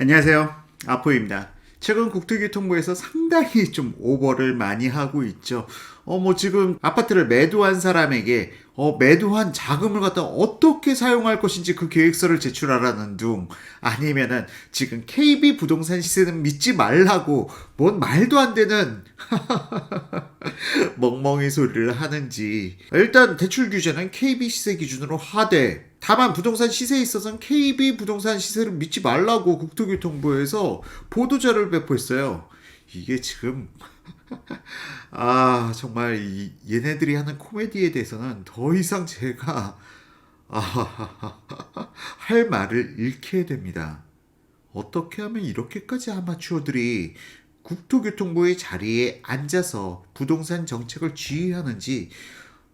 안녕하세요. 아포입니다. 최근 국토교통부에서 상당히 좀 오버를 많이 하고 있죠. 지금 아파트를 매도한 사람에게 매도한 자금을 갖다 어떻게 사용할 것인지 그 계획서를 제출하라는 둥, 아니면은 지금 KB 부동산 시세는 믿지 말라고 뭔 말도 안 되는 멍멍이 소리를 하는지. 일단 대출 규제는 KB 시세 기준으로 하되, 다만 부동산 시세에 있어서는 KB 부동산 시세를 믿지 말라고 국토교통부에서 보도자료를 배포했어요. 이게 지금 정말 얘네들이 하는 코미디에 대해서는 더 이상 제가 할 말을 잃게 됩니다. 어떻게 하면 이렇게까지 아마추어들이 국토교통부의 자리에 앉아서 부동산 정책을 지휘하는지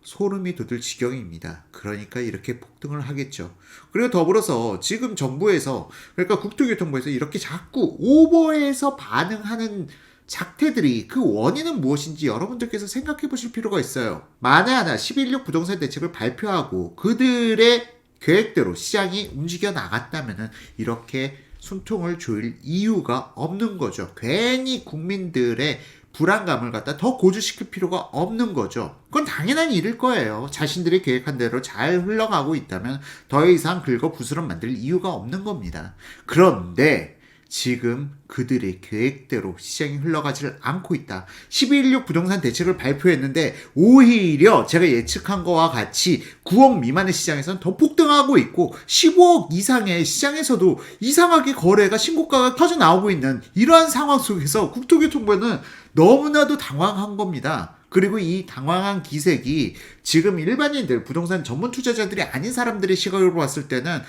소름이 돋을 지경입니다. 그러니까 이렇게 폭등을 하겠죠. 그리고 더불어서 지금 정부에서, 그러니까 국토교통부에서 이렇게 자꾸 오버해서 반응하는 작태들이, 그 원인은 무엇인지 여러분들께서 생각해 보실 필요가 있어요. 만에 하나 11.6 부동산 대책을 발표하고 그들의 계획대로 시장이 움직여 나갔다면 이렇게 숨통을 조일 이유가 없는 거죠. 괜히 국민들의 불안감을 갖다 더 고조시킬 필요가 없는 거죠. 그건 당연한 일일 거예요. 자신들이 계획한 대로 잘 흘러가고 있다면 더 이상 긁어 부스럼 만들 이유가 없는 겁니다. 그런데 지금 그들의 계획대로 시장이 흘러가지를 않고 있다. 12.16 부동산 대책을 발표했는데 오히려 제가 예측한 거와 같이 9억 미만의 시장에서는 더 폭등하고 있고, 15억 이상의 시장에서도 이상하게 거래가, 신고가가 터져 나오고 있는 이러한 상황 속에서 국토교통부는 너무나도 당황한 겁니다. 그리고 이 당황한 기색이 지금 일반인들, 부동산 전문 투자자들이 아닌 사람들의 시각으로 봤을 때는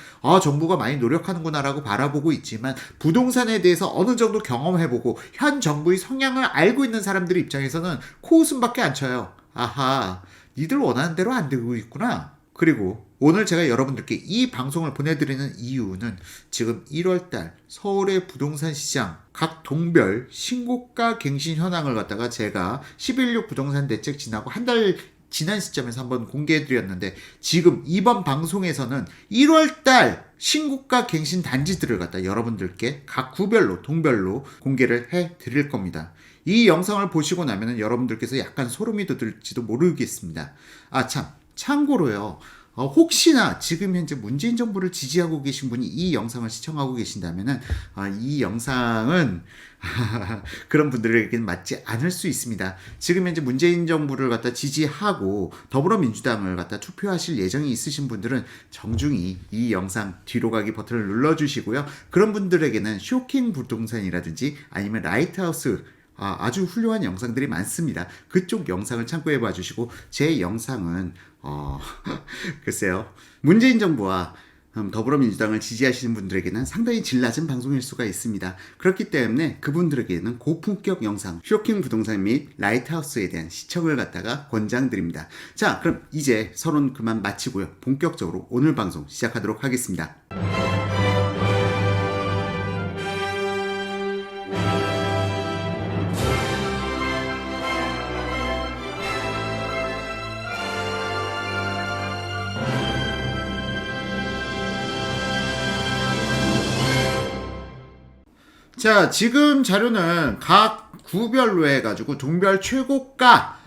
정부가 많이 노력하는구나라고 바라보고 있지만, 부동산에 대해서 어느 정도 경험해보고 현 정부의 성향을 알고 있는 사람들의 입장에서는 코웃음밖에 안 쳐요. 아하, 니들 원하는 대로 안 되고 있구나. 그리고 오늘 제가 여러분들께 이 방송을 보내드리는 이유는 지금 1월달 서울의 부동산 시장 각 동별 신고가 갱신 현황을 갖다가 제가 11.6 부동산 대책 지나고 한 달 지난 시점에서 한번 공개해드렸는데, 지금 이번 방송에서는 1월달 신고가 갱신 단지들을 갖다 여러분들께 각 구별로, 동별로 공개를 해드릴 겁니다. 이 영상을 보시고 나면 여러분들께서 약간 소름이 돋을지도 모르겠습니다. 참고로요, 혹시나 지금 현재 문재인 정부를 지지하고 계신 분이 이 영상을 시청하고 계신다면은 이 영상은 그런 분들에게는 맞지 않을 수 있습니다. 지금 현재 문재인 정부를 갖다 지지하고 더불어민주당을 갖다 투표하실 예정이 있으신 분들은 정중히 이 영상 뒤로 가기 버튼을 눌러주시고요. 그런 분들에게는 쇼킹 부동산이라든지 아니면 라이트하우스, 아주 훌륭한 영상들이 많습니다. 그쪽 영상을 참고해 봐 주시고, 제 영상은 글쎄요, 문재인 정부와 더불어민주당을 지지하시는 분들에게는 상당히 질 낮은 방송일 수가 있습니다. 그렇기 때문에 그분들에게는 고품격 영상, 쇼킹 부동산 및 라이트하우스에 대한 시청을 갖다가 권장드립니다. 자, 그럼 이제 서론 그만 마치고요, 본격적으로 오늘 방송 시작하도록 하겠습니다. 자, 지금 자료는 각 구별로 해가지고 동별 최고가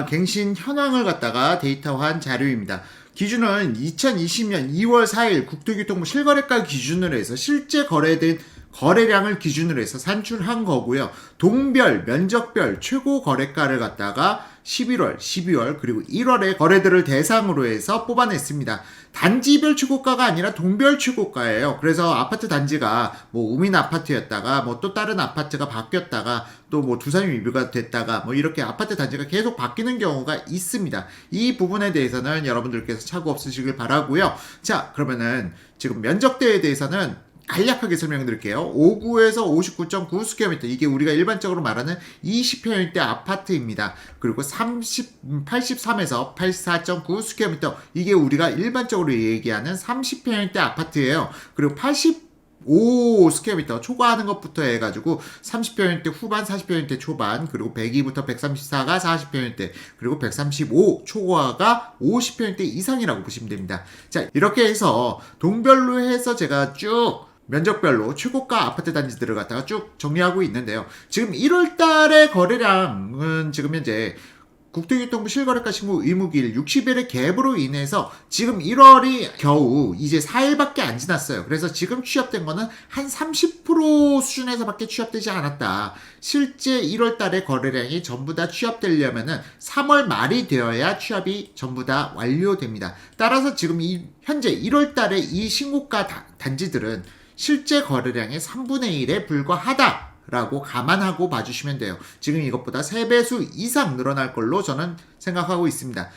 갱신 현황을 갖다가 데이터화한 자료입니다. 기준은 2020년 2월 4일 국토교통부 실거래가 기준으로 해서 실제 거래된 거래량을 기준으로 해서 산출한 거고요. 동별, 면적별 최고 거래가를 갖다가 11월, 12월, 그리고 1월의 거래들을 대상으로 해서 뽑아냈습니다. 단지별 최고가가 아니라 동별 최고가예요. 그래서 아파트 단지가 우민 아파트였다가 또 다른 아파트가 바뀌었다가 또 두산 위뷰가 됐다가 이렇게 아파트 단지가 계속 바뀌는 경우가 있습니다. 이 부분에 대해서는 여러분들께서 착오 없으시길 바라고요. 자, 그러면은 지금 면적대에 대해서는 간략하게 설명드릴게요. 59에서 59.9스퀘어미터, 이게 우리가 일반적으로 말하는 20평일대 아파트입니다. 그리고 83에서 84.9스퀘어미터, 이게 우리가 일반적으로 얘기하는 30평일대 아파트예요. 그리고 85스퀘어미터 초과하는 것부터 해가지고 30평일대 후반, 40평일대 초반, 그리고 102부터 134가 40평일대, 그리고 135 초과가 50평일대 이상이라고 보시면 됩니다. 자, 이렇게 해서 동별로 해서 제가 쭉 면적별로 최고가 아파트 단지들을 갖다가 쭉 정리하고 있는데요. 지금 1월 달의 거래량은 지금 현재 국토교통부 실거래가 신고 의무기일 60일의 갭으로 인해서 지금 1월이 겨우 이제 4일밖에 안 지났어요. 그래서 지금 취합된 거는 한 30% 수준에서밖에 취합되지 않았다. 실제 1월 달의 거래량이 전부 다 취합되려면은 3월 말이 되어야 취합이 전부 다 완료됩니다. 따라서 지금 현재 1월 달에 이 신고가 단지들은 실제 거래량의 3분의 1에 불과하다. 라고 감안하고 봐주시면 돼요. 지금 이것보다 3배수 이상 늘어날 걸로 저는 생각하고 있습니다.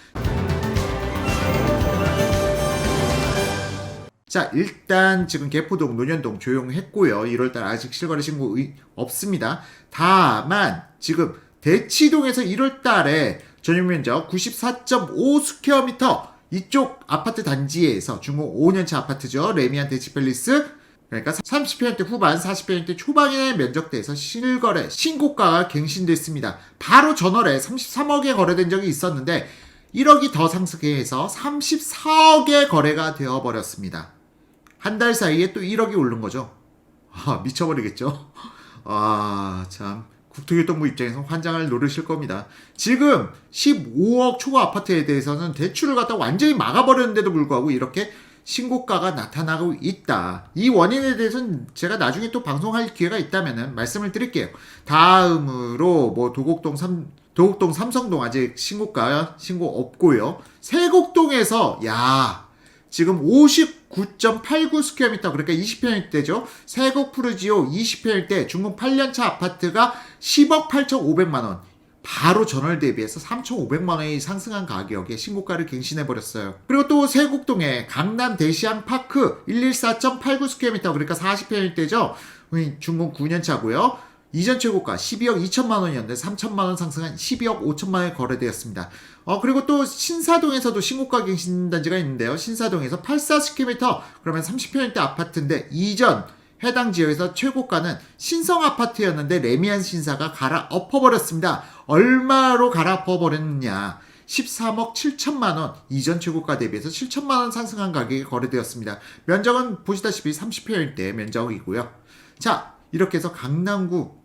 자, 일단 지금 개포동, 논현동 조용했고요. 1월달 아직 실거래 신고 없습니다. 다만 지금 대치동에서 1월달에 전용면적 94.5스퀘어미터 이쪽 아파트 단지에서 중공 5년차 아파트죠. 레미안 대치팰리스, 그러니까 30평대 후반, 40평대 초반의 면적대에서 실거래 신고가가 갱신됐습니다. 바로 전월에 33억에 거래된 적이 있었는데 1억이 더 상승해서 34억에 거래가 되어버렸습니다. 한 달 사이에 또 1억이 오른 거죠. 미쳐버리겠죠. 참 국토교통부 입장에서 환장을 노리실 겁니다. 지금 15억 초과 아파트에 대해서는 대출을 갖다 완전히 막아버렸는데도 불구하고 이렇게 신고가가 나타나고 있다. 이 원인에 대해서는 제가 나중에 또 방송할 기회가 있다면 말씀을 드릴게요. 다음으로 뭐 도곡동 삼성동 아직 신고 없고요. 세곡동에서 지금 59.89스퀘어미터, 그러니까 20평일대죠. 세곡 푸르지오 20평일대 중공 8년차 아파트가 10억 8,500만원. 바로 전월 대비해서 3,500만원이 상승한 가격에 신고가를 갱신해버렸어요. 그리고 또 세곡동의 강남 대시양파크 114.89스퀘어미터, 그러니까 40평일대죠. 중공 9년차고요. 이전 최고가 12억 2천만원이었는데 3천만원 상승한 12억 5천만원에 거래되었습니다. 그리고 또 신사동에서도 신고가 갱신 단지가 있는데요. 신사동에서 84스퀘어미터, 그러면 30평일대 아파트인데 이전 해당 지역에서 최고가는 신성 아파트였는데 레미안 신사가 갈아엎어버렸습니다. 얼마로 갈아엎어버렸느냐? 13억 7천만원, 이전 최고가 대비해서 7천만원 상승한 가격에 거래되었습니다. 면적은 보시다시피 30평일대 면적이고요. 자, 이렇게 해서 강남구,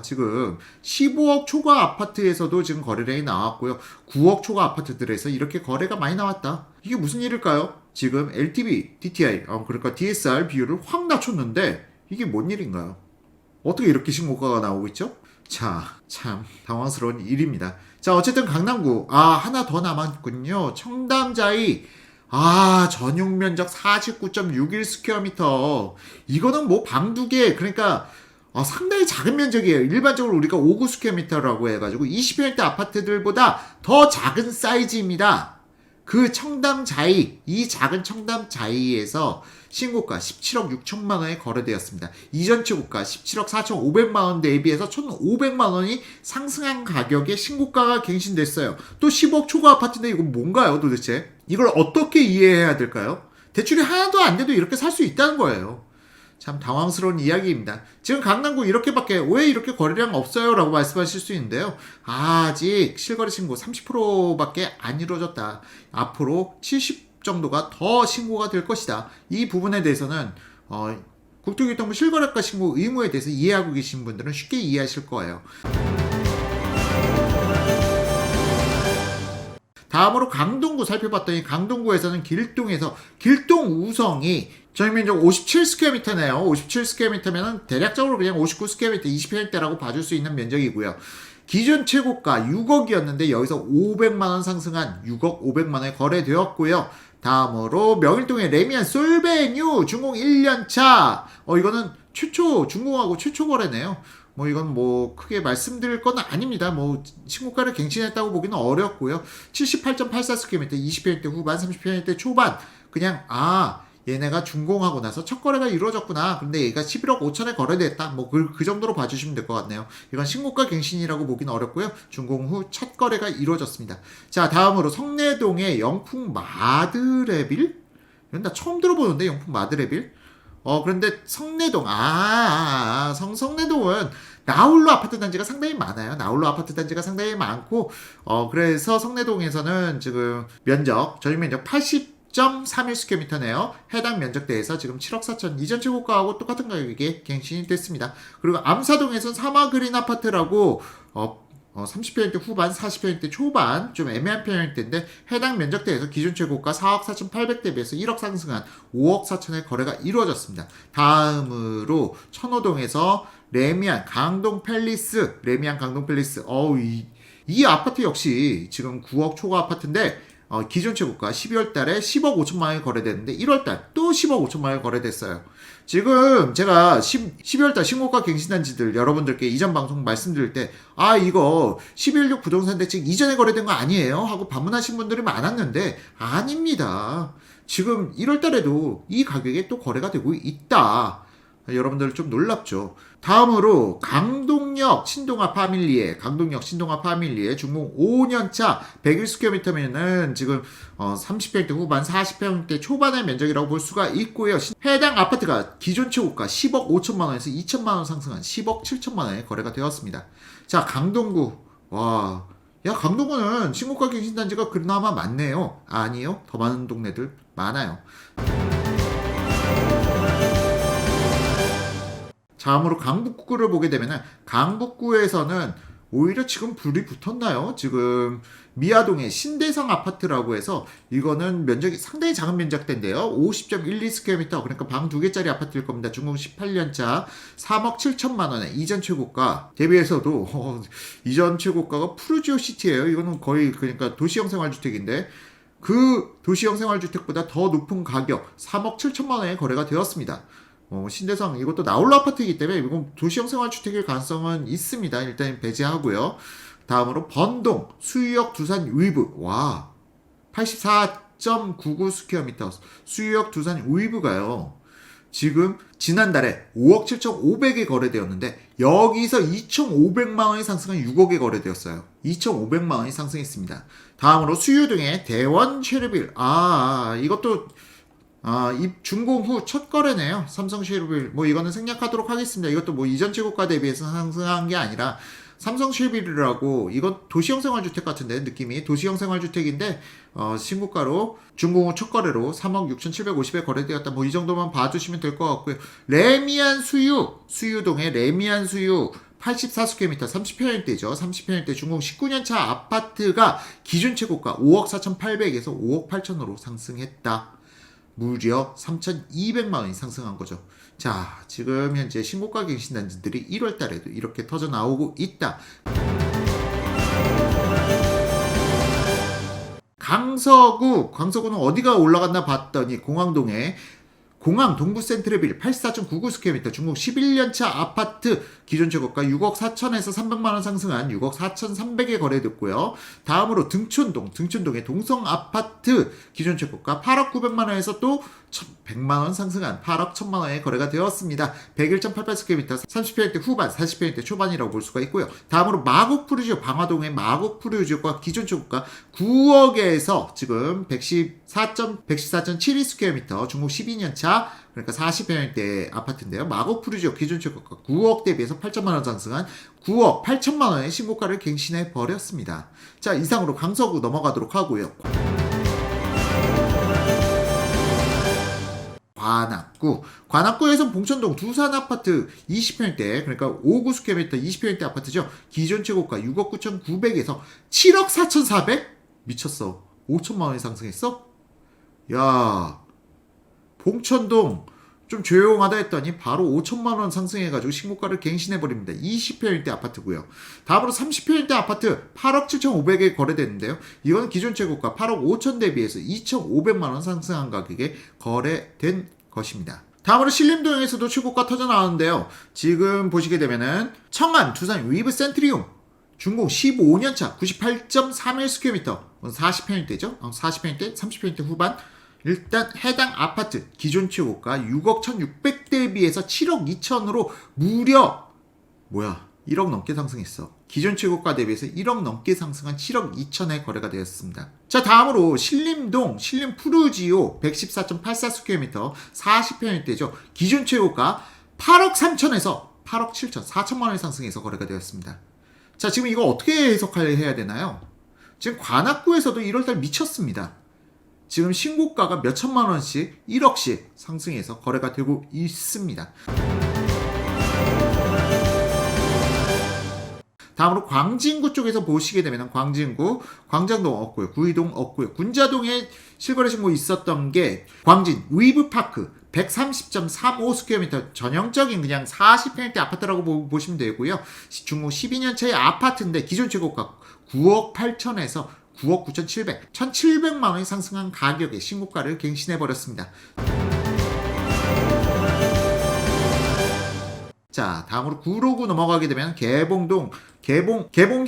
지금 15억 초과 아파트에서도 지금 거래량이 나왔고요. 9억 초과 아파트들에서 이렇게 거래가 많이 나왔다. 이게 무슨 일일까요? 지금 LTV, DTI, 그러니까 DSR 비율을 확 낮췄는데 이게 뭔 일인가요? 어떻게 이렇게 신고가가 나오고 있죠? 자, 참 당황스러운 일입니다. 자, 어쨌든 강남구, 하나 더 남았군요. 청담자이, 전용 면적 49.61스퀘어미터. 이거는 뭐 방 두 개, 그러니까 상당히 작은 면적이에요. 일반적으로 우리가 59스퀘어미터라고 해가지고 20평대 아파트들보다 더 작은 사이즈입니다. 그 청담자이, 이 작은 청담자이에서 신고가 17억 6천만 원에 거래되었습니다. 이전 최고가 17억 4천5백만 원 대비해서 1,500만 원이 상승한 가격에 신고가가 갱신됐어요. 또 10억 초과 아파트인데 이건 뭔가요 도대체? 이걸 어떻게 이해해야 될까요? 대출이 하나도 안 돼도 이렇게 살 수 있다는 거예요. 참 당황스러운 이야기입니다. 지금 강남구 이렇게밖에 왜 이렇게 거래량 없어요? 라고 말씀하실 수 있는데요. 아직 실거래 신고 30%밖에 안 이루어졌다. 앞으로 70 정도가 더 신고가 될 것이다. 이 부분에 대해서는 국토교통부 실거래가 신고 의무에 대해서 이해하고 계신 분들은 쉽게 이해하실 거예요. 다음으로 강동구 살펴봤더니 강동구에서는 길동 우성이 전면적 57스퀘어미터네요. 57스퀘어미터면 대략적으로 그냥 59스퀘어미터 20평대라고 봐줄 수 있는 면적이고요. 기존 최고가 6억이었는데 여기서 500만원 상승한 6억 500만원에 거래되었고요. 다음으로 명일동의 레미안 솔베뉴 준공 1년차. 이거는 준공하고 최초 거래네요. 이건 크게 말씀드릴 건 아닙니다. 신고가를 갱신했다고 보기는 어렵고요. 78.84스퀘어미터, 20평대 후반, 30평대 초반. 그냥, 얘네가 준공하고 나서 첫 거래가 이루어졌구나. 근데 얘가 11억 5천에 거래됐다. 그 정도로 봐주시면 될 것 같네요. 이건 신고가 갱신이라고 보기는 어렵고요. 준공 후 첫 거래가 이루어졌습니다. 자, 다음으로 성내동의 영풍 마드레빌? 이건 나 처음 들어보는데, 영풍 마드레빌? 그런데 성내동, 성내동은 나홀로 아파트 단지가 상당히 많아요. 나홀로 아파트 단지가 상당히 많고, 그래서 성내동에서는 지금 전용 면적 80 46.31스퀘어미터네요. 해당 면적대에서 지금 7억 4천 이전 최고가하고 똑같은 가격에 갱신이 됐습니다. 그리고 암사동에서는 사마그린 아파트라고 30평대 후반, 40평대 초반 좀 애매한 평형대인데 해당 면적대에서 기존 최고가 4억 4,800 대비해서 1억 상승한 5억 4천의 거래가 이루어졌습니다. 다음으로 천호동에서 레미안 강동 팰리스, 이 아파트 역시 지금 9억 초과 아파트인데 기존 최고가 12월 달에 10억 5천만 원이 거래됐는데 1월 달 또 10억 5천만 원이 거래됐어요. 지금 제가 12월 달 신고가 갱신단지들 여러분들께 이전 방송 말씀드릴 때 이거 11.6 부동산 대책 이전에 거래된 거 아니에요? 하고 반문하신 분들이 많았는데 아닙니다. 지금 1월 달에도 이 가격에 또 거래가 되고 있다. 여러분들 좀 놀랍죠. 다음으로 강동역 신동아 파밀리에 준공 5년차 101스퀘어미터면은 지금 30평대 후반 40평대 초반의 면적이라고 볼 수가 있고요. 해당 아파트가 기존 최고가 10억 5천만 원에서 2천만 원 상승한 10억 7천만 원에 거래가 되었습니다. 자, 강동구. 강동구는 신고가 갱신단지가 그나마 많네요. 아니요, 더 많은 동네들 많아요. 다음으로 강북구를 보게 되면은 강북구에서는 오히려 지금 불이 붙었나요? 지금 미아동의 신대성 아파트라고 해서 이거는 면적이 상당히 작은 면적대인데요. 50.12스퀘어미터, 그러니까 방 2개짜리 아파트일 겁니다. 준공 18년차 3억 7천만 원에 이전 최고가 대비해서도 이전 최고가가 푸르지오 시티예요. 이거는 거의 그러니까 도시형 생활주택인데 그 도시형 생활주택보다 더 높은 가격 3억 7천만 원에 거래가 되었습니다. 신대성 이것도 나홀로 아파트이기 때문에 이건 도시형 생활주택일 가능성은 있습니다. 일단 배제하고요. 다음으로 번동 수유역 두산 위브 84.99 스퀘어미터 수유역 두산 위브가요. 지금 지난달에 5억 7,500에 거래되었는데 여기서 2,500만 원이 상승한 6억에 거래되었어요. 2,500만 원이 상승했습니다. 다음으로 수유동의 대원 쉐르빌 이것도 준공 후 첫 거래네요. 삼성 쉐르빌. 이거는 생략하도록 하겠습니다. 이것도 이전 최고가 대비해서 상승한 게 아니라 삼성 쉐르빌이라고 이건 도시형 생활주택 같은데 느낌이 도시형 생활주택인데 신고가로 준공 후 첫 거래로 3억 6,750에 거래되었다. 이 정도만 봐주시면 될 것 같고요. 레미안 수유동의 레미안 수유 84스퀘어미터 30평형대죠. 30평형대 준공 19년차 아파트가 기준 최고가 5억 4,800에서 5억 8천으로 상승했다. 무려 3,200만 원이 상승한 거죠. 자, 지금 현재 신고가 갱신단지들이 1월 달에도 이렇게 터져 나오고 있다. 광서구는 어디가 올라갔나 봤더니 공항동에 공항 동부 센트레빌 84.99스퀘어미터 준공 11년차 아파트 기존 최고가 6억 4천에서 300만 원 상승한 6억 4,300에 거래됐고요. 다음으로 등촌동의 동성 아파트 기존 최고가 8억 900만 원에서 또 100만 원 상승한 8억 1천만 원에 거래가 되었습니다. 101.88스퀘어미터 30평대 후반 40평대 초반이라고 볼 수가 있고요. 다음으로 마곡푸르지오 방화동의 마곡푸르지오가 기존 최고가 9억에서 지금 114.72스퀘어미터 준공 12년차 그러니까 40평대 아파트인데요. 마곡푸르지오 기존 최고가 9억 대비해서 8천만 원 상승한 9억 8천만 원의 신고가를 갱신해 버렸습니다. 자, 이상으로 강서구 넘어가도록 하고요. 관악구에서 봉천동 두산 아파트 20평대 그러니까 59스퀘어미터 20평대 아파트죠. 기존 최고가 6억 9,900에서 7억 4,400? 미쳤어. 5천만 원이 상승했어? 야, 봉천동 좀 조용하다 했더니 바로 5천만 원 상승해가지고 신고가를 갱신해버립니다. 20평대 아파트고요. 다음으로 30평대 아파트 8억 7,500에 거래됐는데요. 이건 기존 최고가 8억 5천 대비해서 2,500만 원 상승한 가격에 거래된 것입니다. 다음으로 신림동에서도 최고가 터져 나왔는데요. 지금 보시게 되면은 청안 두산 위브 센트리움 준공 15년차 98.31스퀘어미터 40평대죠. 40평대 30평대 후반 일단 해당 아파트 기존 최고가 6억 1,600 대비해서 7억 2천으로 무려 1억 넘게 상승했어. 기존 최고가 대비해서 1억 넘게 상승한 7억 2천에 거래가 되었습니다. 자, 다음으로 신림동 신림푸르지오 114.84스퀘어미터 40평일대죠. 기존 최고가 8억 3천에서 8억 7천 4천만 원이 상승해서 거래가 되었습니다. 자, 지금 이거 어떻게 해석해야 되나요? 지금 관악구에서도 1월달 미쳤습니다. 지금 신고가가 몇 천만 원씩 1억씩 상승해서 거래가 되고 있습니다. 다음으로 광진구 쪽에서 보시게 되면 광진구, 광장동 없고요. 구이동 없고요. 군자동에 실거래 신고 있었던 게 광진 위브파크 130.35스퀘어미터 전형적인 그냥 40평대 아파트라고 보시면 되고요. 중고 12년 차의 아파트인데 기존 최고가 9억 8천에서 9억 9,700, 1,700만 원이 상승한 가격에 신고가를 갱신해버렸습니다. 자, 다음으로 구로구 넘어가게 되면 개봉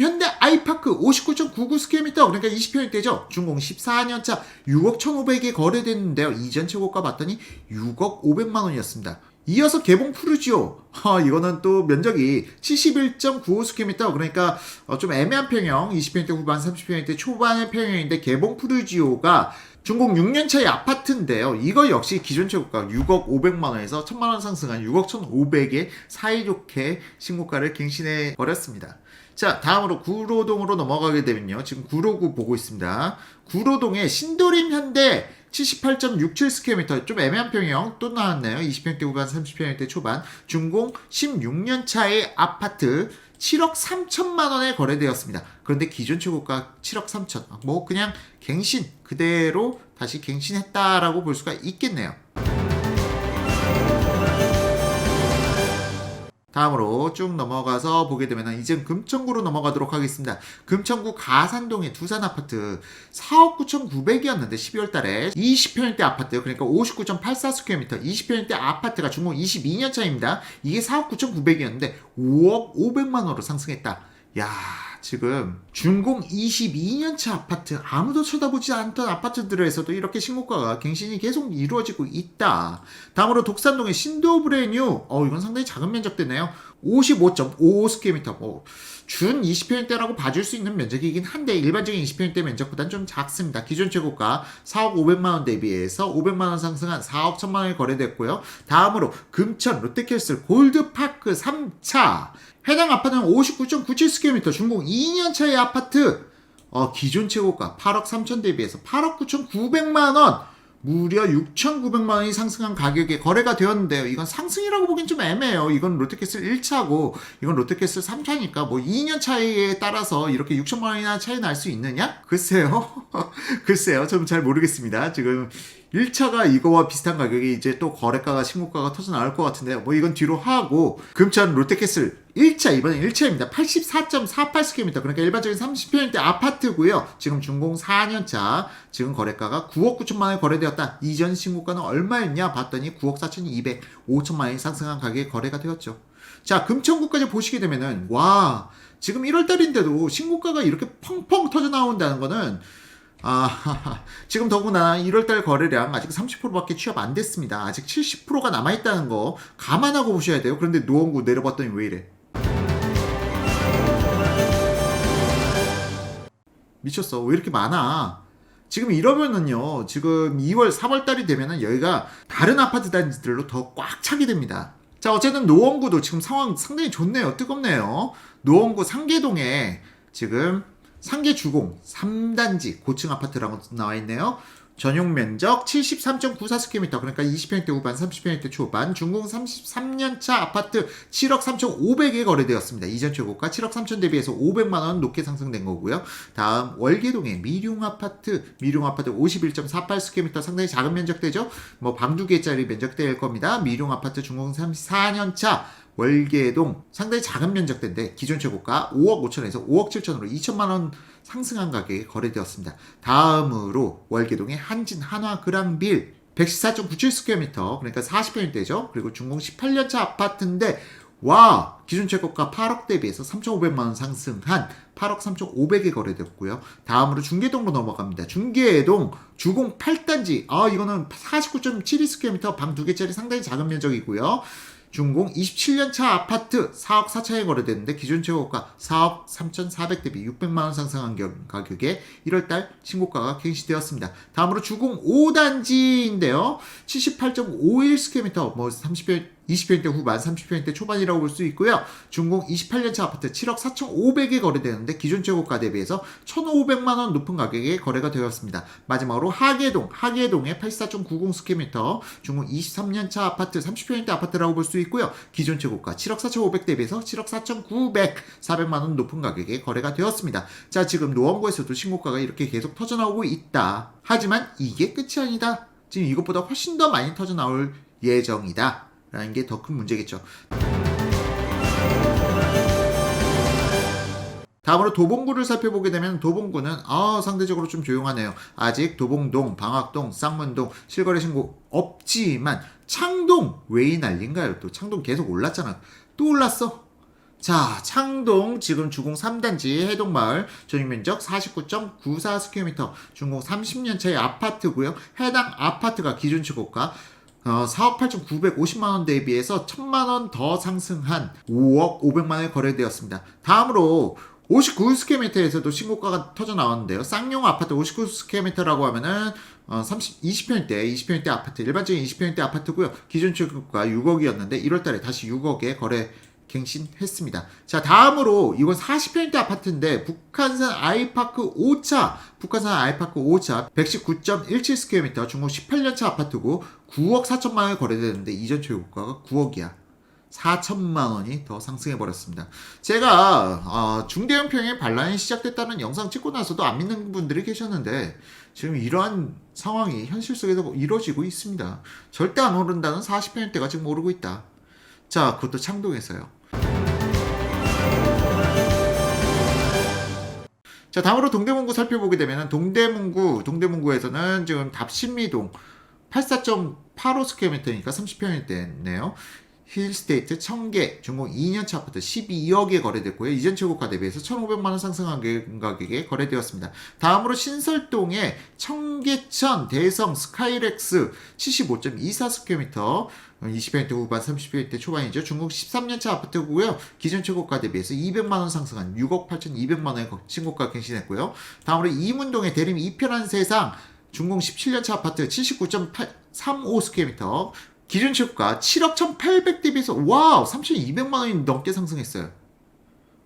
현대 아이파크 59.99스퀘어미터, 그러니까 20평대죠. 준공 14년차 6억 1,500에 거래됐는데요. 이전 최고가 봤더니 6억 500만 원이었습니다. 이어서 개봉 푸르지오. 이거는 또 면적이 71.95스퀘어미터, 그러니까 좀 애매한 평형, 20평대 후반, 30평대 초반의 평형인데 개봉 푸르지오가 준공 6년차의 아파트인데요. 이거 역시 기존 최고가 6억 500만 원에서 1,000만 원 상승한 6억 1,500에 사이좋게 신고가를 갱신해 버렸습니다. 자, 다음으로 구로동으로 넘어가게 되면요. 지금 구로구 보고 있습니다. 구로동에 신도림 현대 78.67스퀘어미터, 좀 애매한 평형 또 나왔네요. 20평대 후반, 30평대 초반, 준공 16년 차의 아파트 7억 3천만 원에 거래되었습니다. 그런데 기존 최고가 7억 3천, 뭐 그냥 갱신 그대로 다시 갱신했다라고 볼 수가 있겠네요. 다음으로 쭉 넘어가서 보게 되면 이제 금천구로 넘어가도록 하겠습니다. 금천구 가산동의 두산 아파트 4억 9,900이었는데 12월 달에 20평대 아파트, 그러니까 59.84스퀘어미터 20평대 아파트가 준공 22년 차입니다. 이게 4억 9,900이었는데 5억 500만 원으로 상승했다. 야, 지금 준공 22년차 아파트, 아무도 쳐다보지 않던 아파트들에서도 이렇게 신고가가 갱신이 계속 이루어지고 있다. 다음으로 독산동의 신도브레뉴, 이건 상당히 작은 면적대네요. 55.55스퀘어미터, 준 20평대라고 봐줄 수 있는 면적이긴 한데 일반적인 20평대 면적보다는 좀 작습니다. 기존 최고가 4억 500만 원 대비해서 500만 원 상승한 4억 1천만 원이 거래됐고요. 다음으로 금천 롯데캐슬 골드파크 3차, 해당 아파트는 59.97스퀘어미터, 준공 2년차의 아파트, 기존 최고가 8억 3천 대비해서 8억 9,900만 원, 무려 6,900만 원이 상승한 가격에 거래가 되었는데요. 이건 상승이라고 보기엔 좀 애매해요. 이건 롯데캐슬 1차고 이건 롯데캐슬 3차니까 뭐 2년 차이에 따라서 이렇게 6천만 원이나 차이 날 수 있느냐? 글쎄요. 글쎄요. 좀 잘 모르겠습니다. 지금 1차가 이거와 비슷한 가격이 이제 또 거래가가 신고가가 터져 나올 것 같은데요. 뭐 이건 뒤로 하고, 금천 롯데캐슬 1차, 이번엔 1차입니다. 84.48스퀘어미터, 그러니까 일반적인 30평대 아파트고요. 지금 준공 4년차, 지금 거래가가 9억 9천만 원에 거래되었다. 이전 신고가는 얼마였냐 봤더니 9억 4,200, 5천만 원이 상승한 가격에 거래가 되었죠. 자, 금천구까지 보시게 되면은, 와, 지금 1월달인데도 신고가가 이렇게 펑펑 터져 나온다는 거는, 지금 더구나 1월달 거래량 아직 30%밖에 취업 안 됐습니다. 아직 70%가 남아있다는 거 감안하고 보셔야 돼요. 그런데 노원구 내려봤더니 왜 이래? 미쳤어. 왜 이렇게 많아? 지금 이러면은요, 지금 2월, 3월달이 되면은 여기가 다른 아파트 단지들로 더 꽉 차게 됩니다. 자, 어쨌든 노원구도 지금 상황 상당히 좋네요. 뜨겁네요. 노원구 상계동에 지금 상계 주공 3단지 고층 아파트라고 나와 있네요. 전용 면적 73.94스퀘어미터, 그러니까 20평대 후반, 30평대 초반, 준공 33년차 아파트 7억 3,500에 거래되었습니다. 이전 최고가 7억 3천 대비해서 500만 원 높게 상승된 거고요. 다음 월계동의 미룡 아파트 51.48스퀘어미터, 상당히 작은 면적대죠. 뭐 방 2개짜리 면적대일 겁니다. 미룡 아파트 준공 34년차 월계동, 상당히 작은 면적대인데 기존 최고가 5억 5천에서 5억 7천으로 2천만 원 상승한 가격에 거래되었습니다. 다음으로 월계동의 한진 한화 그랑빌 114.97스퀘어미터, 그러니까 40평대죠. 그리고 준공 18년차 아파트인데, 와, 기존 최고가 8억 대비해서 3,500만 원 상승한 8억 3,500에 거래됐고요. 다음으로 중계동으로 넘어갑니다. 중계동 주공 8단지, 이거는 49.72스퀘어미터, 방 2개짜리 상당히 작은 면적이고요. 준공 27년차 아파트 4억 4천에 거래됐는데 기존 최고가 4억 3,400 대비 600만 원 상승한 가격에 1월달 신고가가 갱신되었습니다. 다음으로 주공 5단지인데요. 78.51스퀘어미터, 뭐 20평대 후반, 30평대 초반이라고 볼 수 있고요. 준공 28년차 아파트 7억 4,500에 거래되는데 기존 최고가 대비해서 1,500만 원 높은 가격에 거래가 되었습니다. 마지막으로 하계동의 84.90스퀘어미터 준공 23년차 아파트 30평대 아파트라고 볼 수 있고요. 기존 최고가 7억 4,500 대비해서 7억 4,900 400만 원 높은 가격에 거래가 되었습니다. 자, 지금 노원구에서도 신고가가 이렇게 계속 터져나오고 있다. 하지만 이게 끝이 아니다. 지금 이것보다 훨씬 더 많이 터져나올 예정이다 라는 게 더 큰 문제겠죠. 다음으로 도봉구를 살펴보게 되면 도봉구는 상대적으로 좀 조용하네요. 아직 도봉동, 방학동, 쌍문동 실거래 신고 없지만 창동 왜 이 난린가요? 또 창동 계속 올랐잖아. 또 올랐어. 자, 창동 지금 주공 3단지 해동마을 전용면적 49.94스퀘어미터 준공 30년차의 아파트고요. 해당 아파트가 기준 최고가 4억 8,950만 원 대비해서 1,000만 원 더 상승한 5억 500만 원에 거래되었습니다. 다음으로 59스퀘어미터에서도 신고가가 터져 나왔는데요. 쌍용 아파트 59스퀘어미터라고 하면은 20평대 아파트, 일반적인 20평대 아파트고요. 기준 최고가 6억이었는데 1월달에 다시 6억에 거래 갱신했습니다. 자, 다음으로 이건 40평대 아파트인데 북한산 아이파크 5차 119.17스퀘어미터 중공 18년차 아파트고 9억 4천만 원에 거래되는데 이전 최고가가 9억이야. 4천만 원이 더 상승해버렸습니다. 제가 중대형평의 반란이 시작됐다는 영상 찍고 나서도 안 믿는 분들이 계셨는데 지금 이러한 상황이 현실 속에서 이루어지고 있습니다. 절대 안 오른다는 40평대가 지금 오르고 있다. 자, 그것도 창동에서요. 자, 다음으로 동대문구 살펴보게 되면 동대문구에서는 지금 답신미동 84.85스퀘어미터니까 30평대네요. 힐스테이트 청계 준공 2년차 아파트 12억에 거래됐고요. 이전 최고가 대비해서 1,500만 원 상승한 가격에 거래되었습니다. 다음으로 신설동의 청계천 대성 스카이렉스 75.24스퀘어미터 20평대 후반 30평대 초반이죠. 중국 13년차 아파트고요. 기존 최고가 대비해서 200만 원 상승한 6억 8,200만 원의 신고가 갱신했고요. 다음으로 이문동의 대림 이편한 세상 중공 17년차 아파트 79.35스퀘어미터 기준 최고가 7억 1,800 대비해서 와우 3,200만 원이 넘게 상승했어요.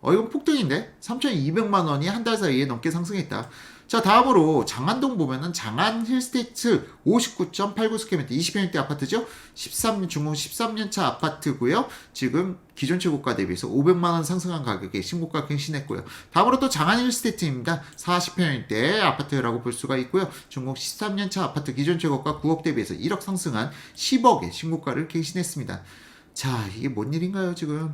이건 폭등인데 3,200만 원이 한 달 사이에 넘게 상승했다. 자, 다음으로 장안동 보면은 장안 힐스테이트 59.89스퀘어미터 20평대 아파트죠. 중공 13년차 아파트고요. 지금 기존 최고가 대비해서 500만 원 상승한 가격에 신고가 갱신했고요. 다음으로 또 장안 힐스테이트입니다. 40평대 아파트라고 볼 수가 있고요. 중공 13년차 아파트 기존 최고가 9억 대비해서 1억 상승한 10억의 신고가를 갱신했습니다. 자, 이게 뭔 일인가요 지금?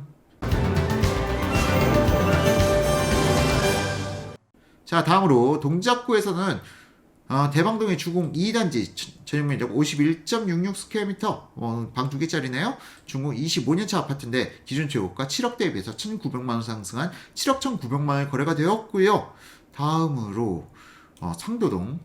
자, 다음으로 동작구에서는 대방동의 주공 2단지 전용면적 51.66스퀘어미터 방 2개짜리네요. 중공 25년차 아파트인데 기준 최고가 7억 대비해서 1,900만 원 상승한 7억 1,900만 원에 거래가 되었고요. 다음으로 상도동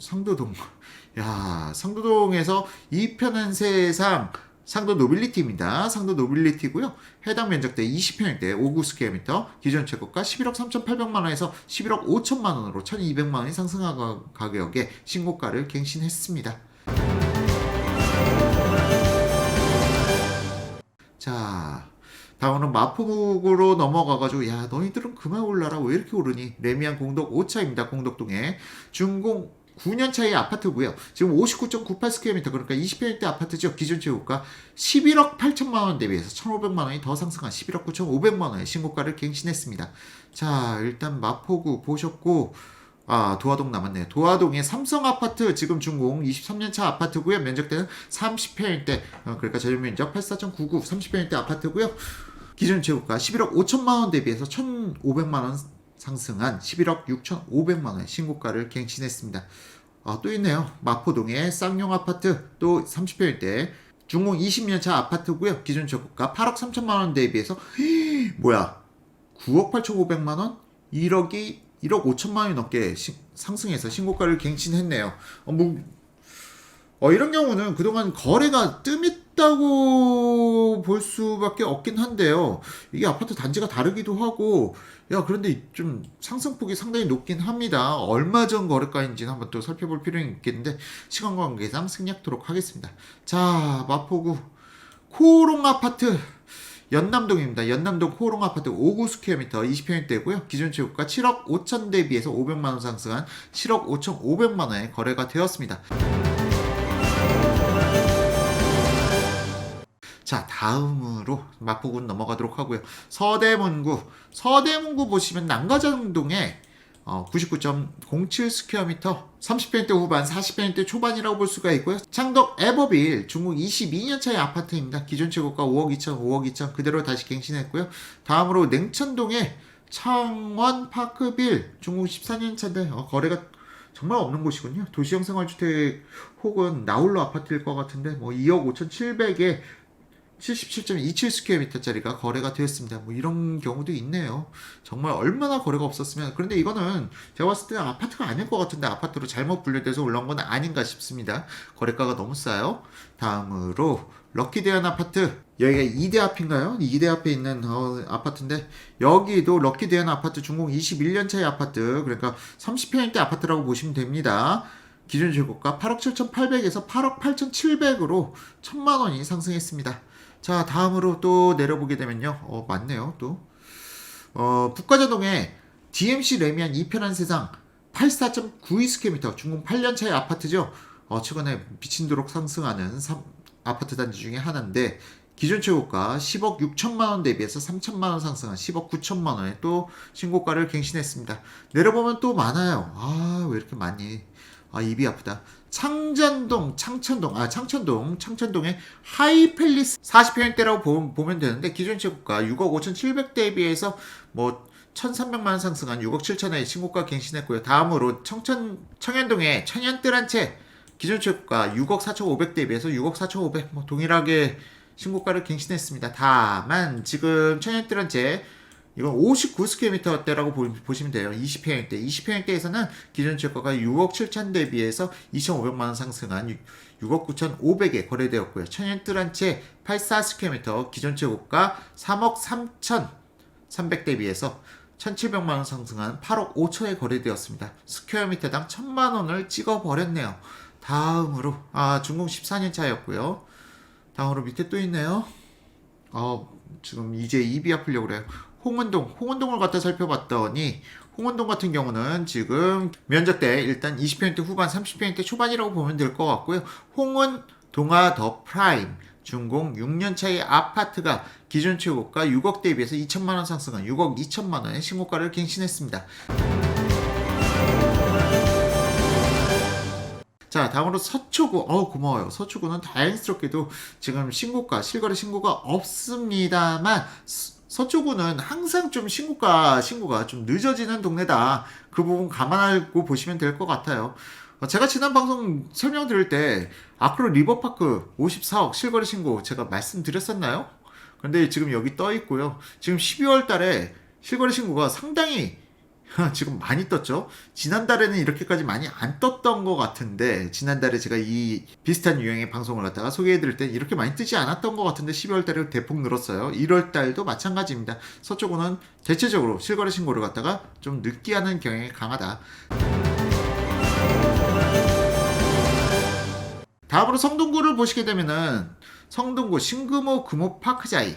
야, 상도동에서 이편한 세상 상도 노빌리티입니다. 상도 노빌리티고요. 해당 면적대 20평대 59스퀘어미터 기존 최고가 11억 3,800만 원에서 11억 5천만 원으로 1,200만 원이 상승한 가격에 신고가를 갱신했습니다. 자, 다음은 마포구로 넘어가가지고 야, 너희들은 그만 올라라. 왜 이렇게 오르니? 레미안 공덕 5차입니다. 공덕동에 준공 9년 차의 아파트고요. 지금 59.98스퀘어미터 그러니까 20평대 아파트죠. 기존 최고가 11억 8천만 원 대비해서 1,500만 원이 더 상승한 11억 9,500만 원의 신고가를 갱신했습니다. 자, 일단 마포구 보셨고 도화동 남았네요. 도화동의 삼성 아파트 지금 준공 23년차 아파트고요. 면적대는 30평대 그러니까 전용면적 84.99 30평대 아파트고요. 기존 최고가 11억 5천만 원 대비해서 1,500만 원 상승한 11억 6,500만 원의 신고가를 갱신했습니다. 또 있네요. 마포동의 쌍용 아파트 또 30평대 준공 20년차 아파트고요. 기존 최고가 8억 3천만 원 대비해서 뭐야 9억 8,500만 원? 1억 5천만 원이 넘게 상승해서 신고가를 갱신했네요. 이런 경우는 그동안 거래가 뜸했다고 볼 수밖에 없긴 한데요. 이게 아파트 단지가 다르기도 하고 그런데 좀 상승폭이 상당히 높긴 합니다. 얼마 전 거래가인지는 한번 또 살펴볼 필요는 있겠는데 시간 관계상 생략토록 하겠습니다. 자, 마포구 코오롱 아파트 연남동입니다. 연남동 코오롱 아파트 5구 스퀘어미터 20평대고요. 기존 최고가 7억 5천 대비해서 500만 원 상승한 7억 5천 5백만 원에 거래가 되었습니다. 자, 다음으로 마포군 넘어가도록 하고요. 서대문구 보시면 남가장동에 99.07 스퀘어미터 30평대 후반 40평대 초반이라고 볼 수가 있고요. 창덕 에버빌 중국 22년차의 아파트입니다. 기존 최고가 5억 2천 5억 2천 그대로 다시 갱신했고요. 다음으로 냉천동의 창원파크빌 중국 14년차인데 거래가 정말 없는 곳이군요. 도시형 생활주택 혹은 나홀로 아파트일 것 같은데 2억 5천7백에 77.27 스퀘어미터짜리가 거래가 되었습니다. 이런 경우도 있네요. 정말 얼마나 거래가 없었으면. 그런데 이거는 제가 봤을 때는 아파트가 아닐 것 같은데 아파트로 잘못 분류돼서 올라온 건 아닌가 싶습니다. 거래가가 너무 싸요. 다음으로 럭키대안 아파트. 여기가 이대 앞인가요? 이대 앞에 있는 아파트인데 여기도 럭키대안 아파트 중공 21년차의 아파트. 그러니까 30평대 아파트라고 보시면 됩니다. 기존 최고가 8억 7,800에서 8억 8,700으로 1,000만 원이 상승했습니다. 자, 다음으로 또 내려보게 되면요. 맞네요, 또. 북가자동에 DMC 레미안 2편한 세상 84.92 스퀘어미터 중공 8년차의 아파트죠. 최근에 미친도록 상승하는 아파트 단지 중에 하나인데 기존 최고가 10억 6천만 원 대비해서 3천만 원 상승한 10억 9천만 원에 또 신고가를 갱신했습니다. 내려보면 또 많아요. 왜 이렇게 많니? 입이 아프다. 창천동의 하이팰리스 40평대라고 보면 되는데 기존 최고가 6억 5천7백 대비해서 1,300만 원 상승한 6억 7천에 신고가 갱신했고요. 다음으로 청현동의 천연뜰 한 채 기존 최고가 6억 4천5백 대비해서 6억 4천5백 동일하게 신고가를 갱신했습니다. 다만 지금 천연뜰 한 채 이건 59 스퀘어미터대라고 보시면 돼요. 20평대. 20평대에서는 기존 최고가 6억 7천 대비해서 2,500만 원 상승한 6억 9천5백에 거래되었고요. 천연뜰 한 채 84 스퀘어미터 기존 최고가 3억 3천 3백 대비해서 1,700만 원 상승한 8억 5천에 거래되었습니다. 스퀘어미터당 1,000만 원을 찍어버렸네요. 다음으로 중공 14년 차였고요. 다음으로 밑에 또 있네요. 지금 이제 입이 아프려고 그래요. 홍은동을 갖다 살펴봤더니 홍은동 같은 경우는 지금 면적대 일단 20평대 후반 30평대 초반이라고 보면 될 것 같고요. 홍은동아 더 프라임 준공 6년차의 아파트가 기존 최고가 6억 대비해서 2천만 원 상승한 6억 2천만 원의 신고가를 갱신했습니다. 자, 다음으로 서초구. 고마워요. 서초구는 다행스럽게도 지금 실거래 신고가 없습니다만 서초구는 항상 좀 신고가 좀 늦어지는 동네다. 그 부분 감안하고 보시면 될 것 같아요. 제가 지난 방송 설명드릴 때 아크로 리버파크 54억 실거래 신고 제가 말씀드렸었나요? 근데 지금 여기 떠 있고요. 지금 12월 달에 실거래 신고가 상당히 지금 많이 떴죠. 지난달에는 이렇게까지 많이 안 떴던 것 같은데 지난달에 제가 이 비슷한 유형의 방송을 갖다가 소개해드릴 때 이렇게 많이 뜨지 않았던 것 같은데 12월 달에 대폭 늘었어요. 1월 달도 마찬가지입니다. 서초구는 대체적으로 실거래 신고를 갖다가 좀 늦게 하는 경향이 강하다. 다음으로 성동구를 보시게 되면은 성동구 신금호 금호파크자이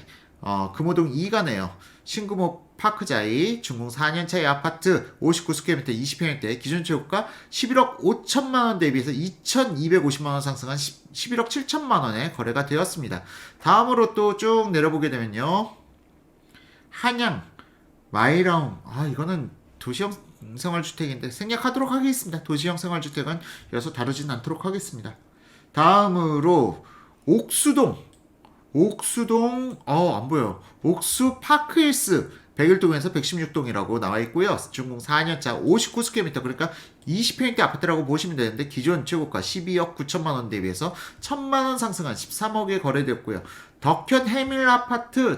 금호동 2가네요. 신금호 파크자이 중공 4년차의 아파트 59스퀘어미터 20평대 기존 최고가 11억 5천만 원 대비해서 2,250만 원 상승한 11억 7천만 원에 거래가 되었습니다. 다음으로 또 쭉 내려보게 되면요. 한양 마이라움 이거는 도시형 생활주택인데 생략하도록 하겠습니다. 도시형 생활주택은 여기서 다루진 않도록 하겠습니다. 다음으로 옥수동 안 보여. 옥수 파크힐스 101동에서 116동이라고 나와 있고요. 준공 4년차 59스퀘어미터 그러니까 20평대 아파트라고 보시면 되는데 기존 최고가 12억 9천만 원 대비해서 1,000만 원 상승한 13억에 거래됐고요. 덕현 해밀 아파트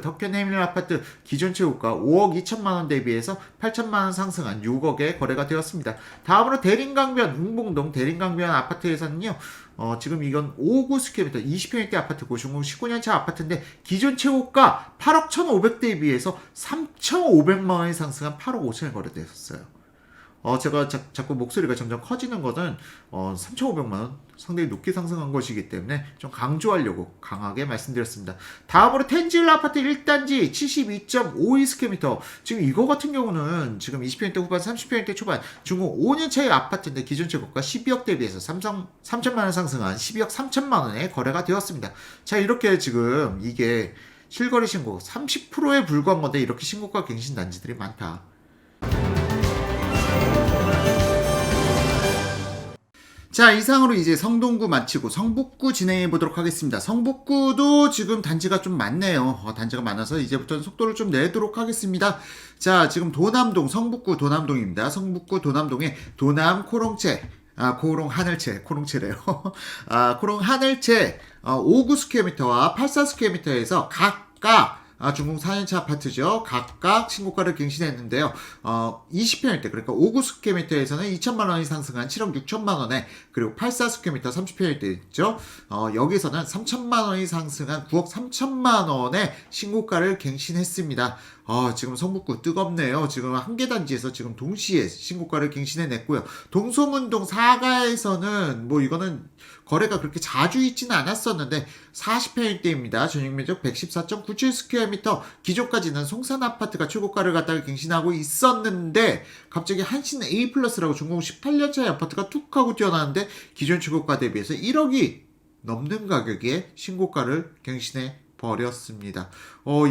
기존 최고가 5억 2천만 원 대비해서 8천만 원 상승한 6억에 거래가 되었습니다. 다음으로 대림강변 웅봉동 대림강변 아파트에서는요. 지금 이건 5구 스퀘어미터 20평대 아파트고 중공 19년차 아파트인데 기존 최고가 8억 1,500대에 비해서 3,500만 원이 상승한 8억 5천에 거래되었어요. 제가 자꾸 목소리가 점점 커지는 것은 3,500만 원 상당히 높게 상승한 것이기 때문에 좀 강조하려고 강하게 말씀드렸습니다. 다음으로 텐지일 아파트 1단지 72.52스퀘어미터. 지금 이거 같은 경우는 지금 20평대 후반 30평대 초반 중공 5년 차의 아파트인데 기존 최고가 12억 대비해서 3천만 원 상승한 12억 3천만 원에 거래가 되었습니다. 자, 이렇게 지금 이게 실거래 신고 30%에 불과한 건데 이렇게 신고가 갱신 단지들이 많다. 자, 이상으로 이제 성동구 마치고 성북구 진행해 보도록 하겠습니다. 성북구도 지금 단지가 좀 많네요. 단지가 많아서 이제부터는 속도를 좀 내도록 하겠습니다. 자, 지금 도남동, 성북구 도남동입니다. 성북구 도남동에 도남 코롱채, 코롱 하늘채, 코롱채래요. 코롱 하늘채 59스퀘어미터와 84스퀘어미터에서 각각 중공 4년차 아파트죠. 각각 신고가를 갱신했는데요. 20평일 때, 그러니까 59스퀘어미터에서는 2천만 원이 상승한 7억 6천만 원에, 그리고 84스퀘어미터 30평일 때 있죠. 여기서는 3천만 원이 상승한 9억 3천만 원의 신고가를 갱신했습니다. 지금 성북구 뜨겁네요. 지금 한 개 단지에서 지금 동시에 신고가를 갱신해냈고요. 동소문동 4가에서는 뭐 이거는 거래가 그렇게 자주 있지는 않았었는데 40평일대입니다. 전용면적 114.97스퀘어미터. 기존까지는 송산 아파트가 최고가를 갖다가 갱신하고 있었는데 갑자기 한신 A 플러스라고 중공 18년차의 아파트가 툭 하고 뛰어나는데 기존 최고가 대비해서 1억이 넘는 가격에 신고가를 갱신해 버렸습니다.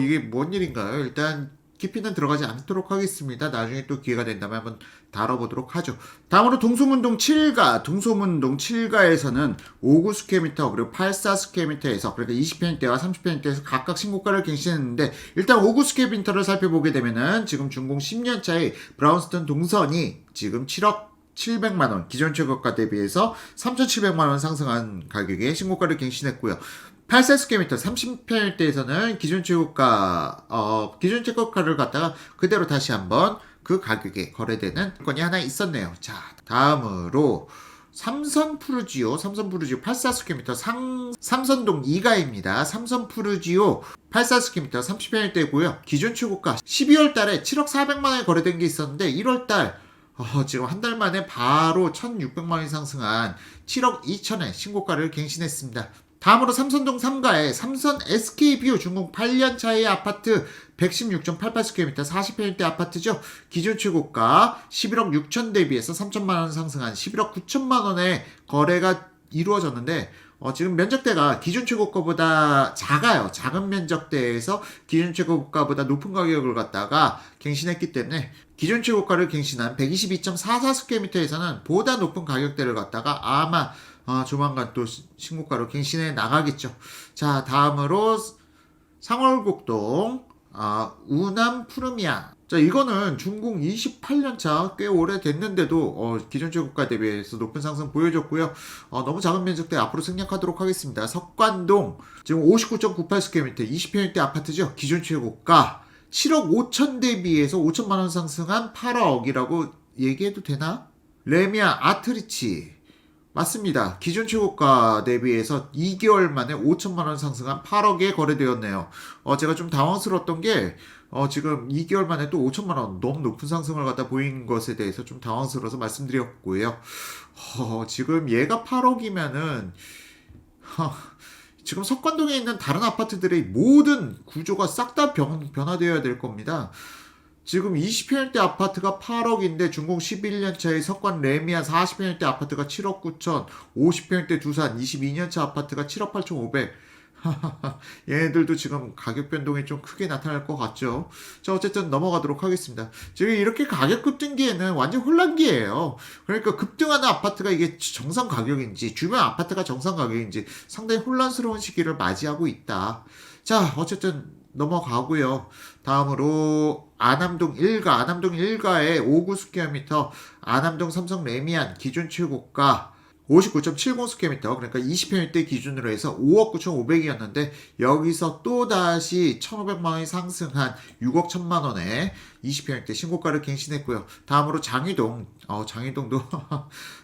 이게 뭔 일인가요? 일단 깊이는 들어가지 않도록 하겠습니다. 나중에 또 기회가 된다면 한번 다뤄보도록 하죠. 다음으로 동소문동 7가, 동소문동 7가에서는 59스퀘어미터 그리고 84스퀘어미터에서, 그러니까 20평대와 30평대에서 각각 신고가를 갱신했는데, 일단 59스퀘어미터를 살펴보게 되면은 지금 중공 10년차의 브라운스톤 동선이 지금 7억 700만원, 기존 최고가 대비해서 3,700만원 상승한 가격에 신고가를 갱신했고요. 84스퀘어미터 30평일대에서는 기존 최고가를 갖다가 그대로 다시 한번 그 가격에 거래되는 건이 하나 있었네요. 자, 다음으로 삼선 푸르지오 84스퀘어미터 삼선동 2가입니다. 삼선 푸르지오 84스퀘어미터 30평일대고요. 기존 최고가 12월 달에 7억 4백만 원에 거래된 게 있었는데 1월 달 지금 한 달 만에 바로 1,600만 원이 상승한 7억 2천에 신고가를 갱신했습니다. 다음으로 삼선동 3가의 삼선 SK뷰 중공 8년 차의 아파트 116.88스퀘어미터 40평일대 아파트죠. 기존 최고가 11억 6천 대비해서 3천만 원 상승한 11억 9천만 원의 거래가 이루어졌는데 지금 면적대가 기존 최고가보다 작아요. 작은 면적대에서 기존 최고가보다 높은 가격을 갖다가 갱신했기 때문에 기존 최고가를 갱신한 122.44스퀘어미터에서는 보다 높은 가격대를 갖다가 아마 조만간 또 신고가로 갱신해 나가겠죠. 자, 다음으로 상월곡동 우남 푸르미아. 자, 이거는 중공 28년차 꽤 오래됐는데도 기존 최고가 대비해서 높은 상승 보여줬고요. 너무 작은 면적대 앞으로 생략하도록 하겠습니다. 석관동 지금 59.98스퀘어미터 20평일대 아파트죠. 기존 최고가 7억 5천 대비해서 5천만 원 상승한 8억이라고 얘기해도 되나? 레미아 아트리치 맞습니다. 기존 최고가 대비해서 2개월 만에 5천만 원 상승한 8억에 거래되었네요. 제가 좀 당황스러웠던 게 지금 2개월 만에 또 5천만 원 너무 높은 상승을 갖다 보인 것에 대해서 좀 당황스러워서 말씀드렸고요. 지금 얘가 8억이면은 지금 석관동에 있는 다른 아파트들의 모든 구조가 싹 다 변화되어야 될 겁니다. 지금 20평일대 아파트가 8억인데 중공 11년차의 석관 레미안 40평일대 아파트가 7억 9천, 50평일대 두산 22년차 아파트가 7억 8천 5백. 얘네들도 지금 가격 변동이 좀 크게 나타날 것 같죠. 자, 어쨌든 넘어가도록 하겠습니다. 지금 이렇게 가격 급등기에는 완전 혼란기예요. 그러니까 급등하는 아파트가 이게 정상 가격인지 주변 아파트가 정상 가격인지 상당히 혼란스러운 시기를 맞이하고 있다. 자, 어쨌든 넘어가고요. 다음으로 안암동 1가의 59스퀘어미터 안암동 삼성 레미안 기존 최고가 59.70스퀘어미터, 그러니까 20평일대 기준으로 해서 5억 9,500이었는데 여기서 또다시 1,500만 원이 상승한 6억 1천만 원에 20평일대 신고가를 갱신했고요. 다음으로 장이동도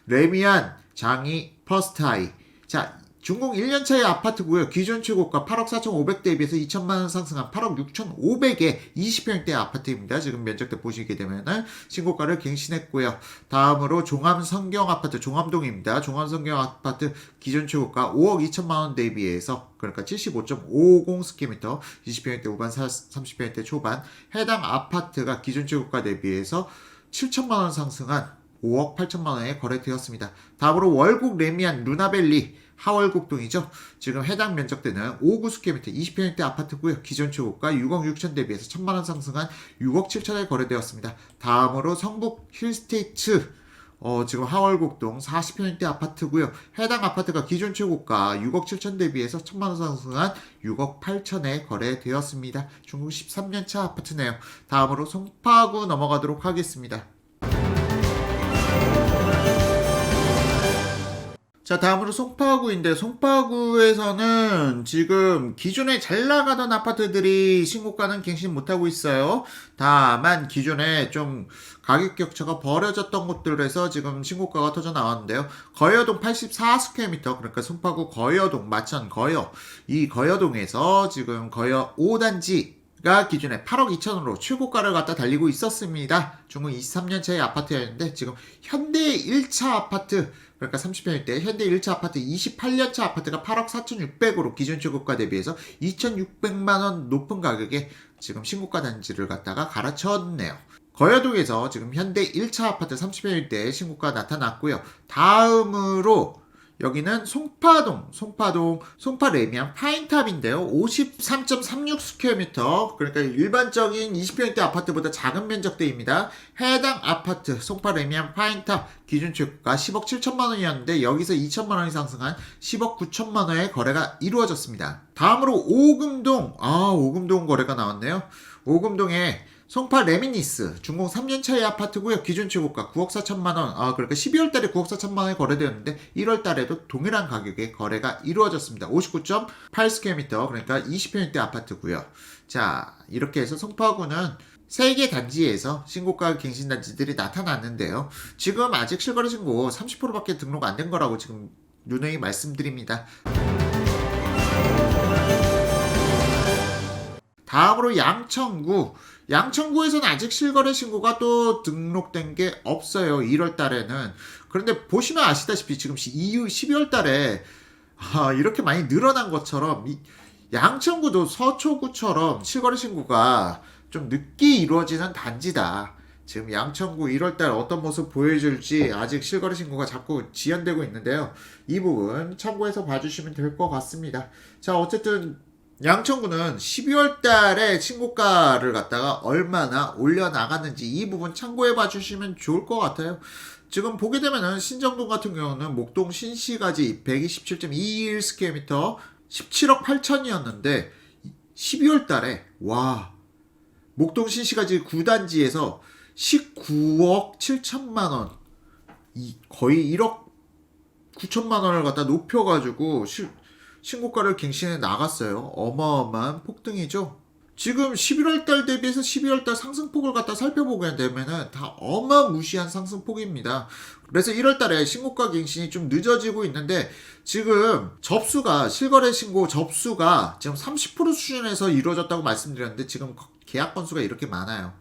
레미안 장이 퍼스트하이. 자, 준공 1년차의 아파트고요. 기존 최고가 8억 4,500 대비해서 2천만 원 상승한 8억 6,500의 20평대 아파트입니다. 지금 면적대 보시게 되면은 신고가를 갱신했고요. 다음으로 종암성경 아파트 종암동입니다. 종암성경 아파트 기존 최고가 5억 2천만 원 대비해서 그러니까 75.550 스퀘어미터 20평대 후반 30평대 초반 해당 아파트가 기존 최고가 대비해서 7천만 원 상승한 5억 8천만 원에 거래되었습니다. 다음으로 월곡 레미안 루나밸리 하월곡동이죠. 지금 해당 면적대는 5구스퀘어미터 20평대 아파트고요. 기존 최고가 6억 6천 대비해서 1천만 원 상승한 6억 7천에 거래되었습니다. 다음으로 성북 힐스테이트 지금 하월곡동 40평대 아파트고요. 해당 아파트가 기존 최고가 6억 7천 대비해서 1천만 원 상승한 6억 8천에 거래되었습니다. 중국 13년차 아파트네요. 다음으로 송파구 넘어가도록 하겠습니다. 자, 다음으로 송파구인데 송파구에서는 지금 기존에 잘 나가던 아파트들이 신고가는 갱신 못하고 있어요. 다만 기존에 좀 가격 격차가 벌어졌던 곳들에서 지금 신고가가 터져 나왔는데요. 거여동 84스퀘어미터 그러니까 송파구 거여동 마천 거여 이 거여동에서 지금 거여 5단지 가 기존에 8억 2천으로 최고가를 갖다 달리고 있었습니다. 중국 23년차의 아파트였는데 지금 현대 1차 아파트 그러니까 30평일 때 현대 1차 아파트 28년차 아파트가 8억 4,600으로 기존 최고가 대비해서 2,600만 원 높은 가격에 지금 신고가 단지를 갖다가 갈아쳤네요. 거여동에서 지금 현대 1차 아파트 30평일 때 신고가 나타났고요. 다음으로 여기는 송파동 송파레미안 파인탑인데요. 53.36 스퀘어미터 그러니까 일반적인 20평대 아파트보다 작은 면적대입니다. 해당 아파트 송파레미안 파인탑 기준 최고가 10억 7천만 원이었는데 여기서 2천만 원이 상승한 10억 9천만 원의 거래가 이루어졌습니다. 다음으로 오금동 거래가 나왔네요. 오금동에 송파 레미니스 중공 3년차의 아파트고요. 기준 최고가 9억 4천만 원. 그러니까 12월 달에 9억 4천만 원에 거래되었는데 1월 달에도 동일한 가격에 거래가 이루어졌습니다. 59.8 스퀘어미터 그러니까 20평대 아파트고요. 자, 이렇게 해서 송파구는 3개 단지에서 신고가 갱신 단지들이 나타났는데요. 지금 아직 실거래 신고 30%밖에 등록 안 된 거라고 지금 누누이 말씀드립니다. 다음으로 양천구에서는 아직 실거래 신고가 또 등록된 게 없어요. 1월 달에는. 그런데 보시면 아시다시피 지금 이후 12월 달에 이렇게 많이 늘어난 것처럼 양천구도 서초구처럼 실거래 신고가 좀 늦게 이루어지는 단지다. 지금 양천구 1월달 어떤 모습 보여줄지 아직 실거래 신고가 자꾸 지연되고 있는데요. 이 부분 참고해서 봐주시면 될 것 같습니다. 자, 어쨌든 양천구는 12월 달에 신고가를 갖다가 얼마나 올려나갔는지 이 부분 참고해 봐주시면 좋을 것 같아요. 지금 보게 되면은 신정동 같은 경우는 목동 신시가지 127.21 스퀘어미터 17억 8천이었는데 12월 달에 목동 신시가지 9단지에서 19억 7천만 원 거의 1억 9천만 원을 갖다 높여가지고 신고가를 갱신해 나갔어요. 어마어마한 폭등이죠. 지금 11월달 대비해서 12월달 상승폭을 갖다 살펴보게 되면은 다 어마무시한 상승폭입니다. 그래서 1월달에 신고가 갱신이 좀 늦어지고 있는데 지금 실거래 신고 접수가 지금 30% 수준에서 이루어졌다고 말씀드렸는데 지금 계약 건수가 이렇게 많아요.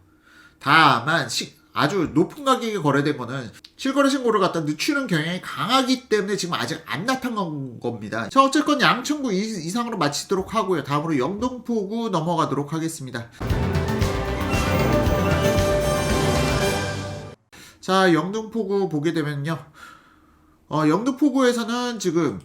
다만 아주 높은 가격에 거래된 거는 실거래 신고를 갖다 늦추는 경향이 강하기 때문에 지금 아직 안 나타난 겁니다. 자, 어쨌건 양천구 이상으로 마치도록 하고요. 다음으로 영등포구 넘어가도록 하겠습니다. 자, 영등포구 보게 되면요. 영등포구에서는 지금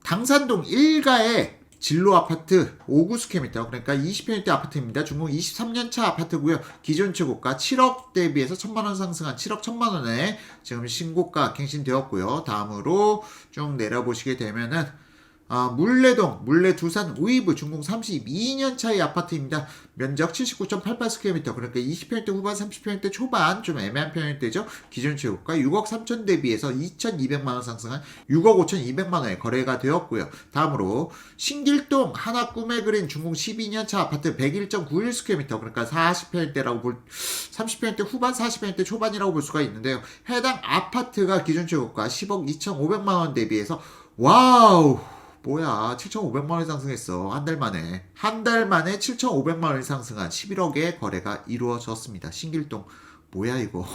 당산동 1가에 진로 아파트 5구 스퀘어미터 그러니까 20평대 아파트입니다. 중공 23년차 아파트고요. 기존 최고가 7억 대비해서 1천만 원 상승한 7억 1천만 원에 지금 신고가 갱신되었고요. 다음으로 쭉 내려보시게 되면은 물레 두산 우이브 중공 32년 차의 아파트입니다. 면적 79.88 스퀘어미터 그러니까 20평대 후반 30평대 초반 좀 애매한 평형대죠. 기존 최고가 6억 3천 대비해서 2,200만 원 상승한 6억 5,200만 원에 거래가 되었고요. 다음으로 신길동 하나 꿈의 그린 중공 12년 차 아파트 101.91 스퀘어미터 그러니까 30평대 후반 40평대 초반이라고 볼 수가 있는데요. 해당 아파트가 기존 최고가 10억 2,500만 원 대비해서 뭐야, 7,500만 원이 상승했어. 한 달 만에. 한 달 만에 7,500만 원이 상승한 11억의 거래가 이루어졌습니다. 신길동. 뭐야, 이거.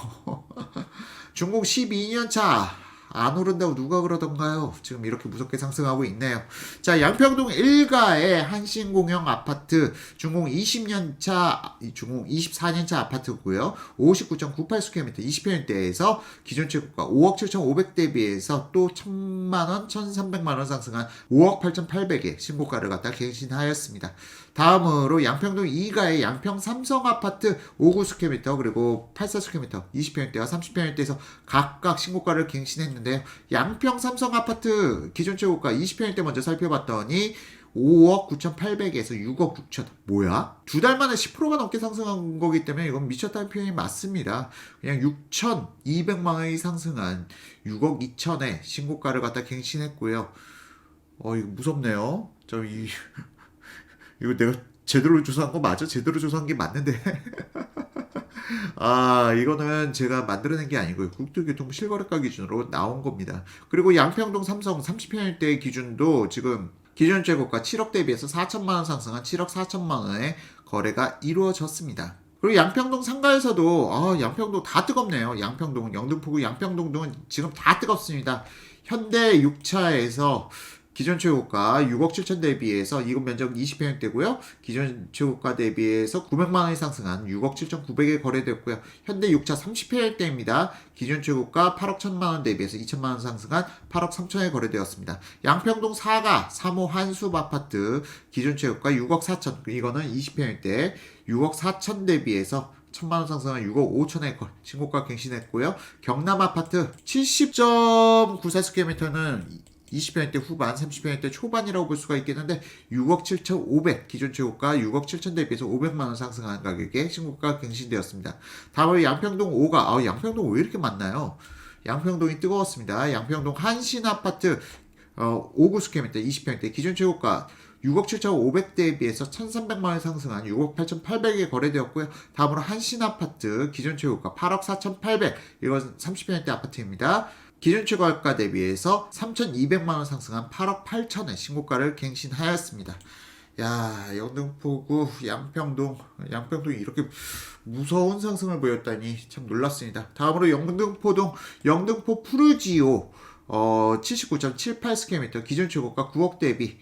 중공 12년 차. 안 오른다고 누가 그러던가요? 지금 이렇게 무섭게 상승하고 있네요. 자, 양평동 1가의 한신공영 아파트 중공 20년 차, 중공 24년 차 아파트고요. 59.98스퀘어미터 20평대에서 기존 최고가 5억 7,500 대비해서 또 1,000만 원, 1,300만 원 상승한 5억 8,800의 신고가를 갖다 갱신하였습니다. 다음으로 양평동 2가의 양평 삼성 아파트 59스퀘어미터 그리고 84스퀘어미터 20평대와 30평대에서 각각 신고가를 갱신했는데요. 양평 삼성 아파트 기존 최고가 20평대 먼저 살펴봤더니 5억 9,800에서 6억 6천. 뭐야? 두 달 만에 10%가 넘게 상승한 거기 때문에 이건 미쳤다는 표현이 맞습니다. 그냥 6,200만 원이 상승한 6억 2천의 신고가를 갖다 갱신했고요. 이거 무섭네요. 이거 내가 제대로 조사한 거 맞아? 제대로 조사한 게 맞는데. 이거는 제가 만들어낸 게 아니고요. 국토교통부 실거래가 기준으로 나온 겁니다. 그리고 양평동 삼성 30평대 기준도 지금 기존 최고가 7억 대비해서 4천만 원 상승한 7억 4천만 원의 거래가 이루어졌습니다. 그리고 양평동 상가에서도 양평동 다 뜨겁네요. 양평동, 영등포구, 양평동 등은 지금 다 뜨겁습니다. 현대 6차에서 기존 최고가 6억 7천 대비해서 이곳 면적 20평대고요. 기존 최고가 대비해서 900만 원이 상승한 6억 7,900에 거래됐고요. 현대 6차 30평대입니다. 기존 최고가 8억 1천만 원 대비해서 2천만 원 상승한 8억 3천에 거래되었습니다. 양평동 4가 3호 한숲 아파트 기존 최고가 6억 4천, 이거는 20평대 6억 4천 대비해서 1천만 원 상승한 6억 5천에 신고가 갱신했고요. 경남 아파트 70.94스퀘어미터는 20평대 후반, 30평대 초반이라고 볼 수가 있겠는데 6억 7,500 기존 최고가 6억 7천 대비해서 500만 원 상승한 가격에 신고가 갱신되었습니다. 다음으로 양평동 5가 양평동 왜 이렇게 많나요? 양평동이 뜨거웠습니다. 양평동 한신 아파트 5구스퀘어미터 20평대 기존 최고가 6억 7,500 대비해서 1,300만 원 상승한 6억 8,800에 거래되었고요. 다음으로 한신 아파트 기존 최고가 8억 4,800, 이건 30평대 아파트입니다. 기존 최고가 대비해서 3,200만 원 상승한 8억 8천의 신고가를 갱신하였습니다. 야, 영등포구 양평동이 이렇게 무서운 상승을 보였다니 참 놀랐습니다. 다음으로 영등포 푸르지오 79.78스퀘어미터 기존 최고가 9억 대비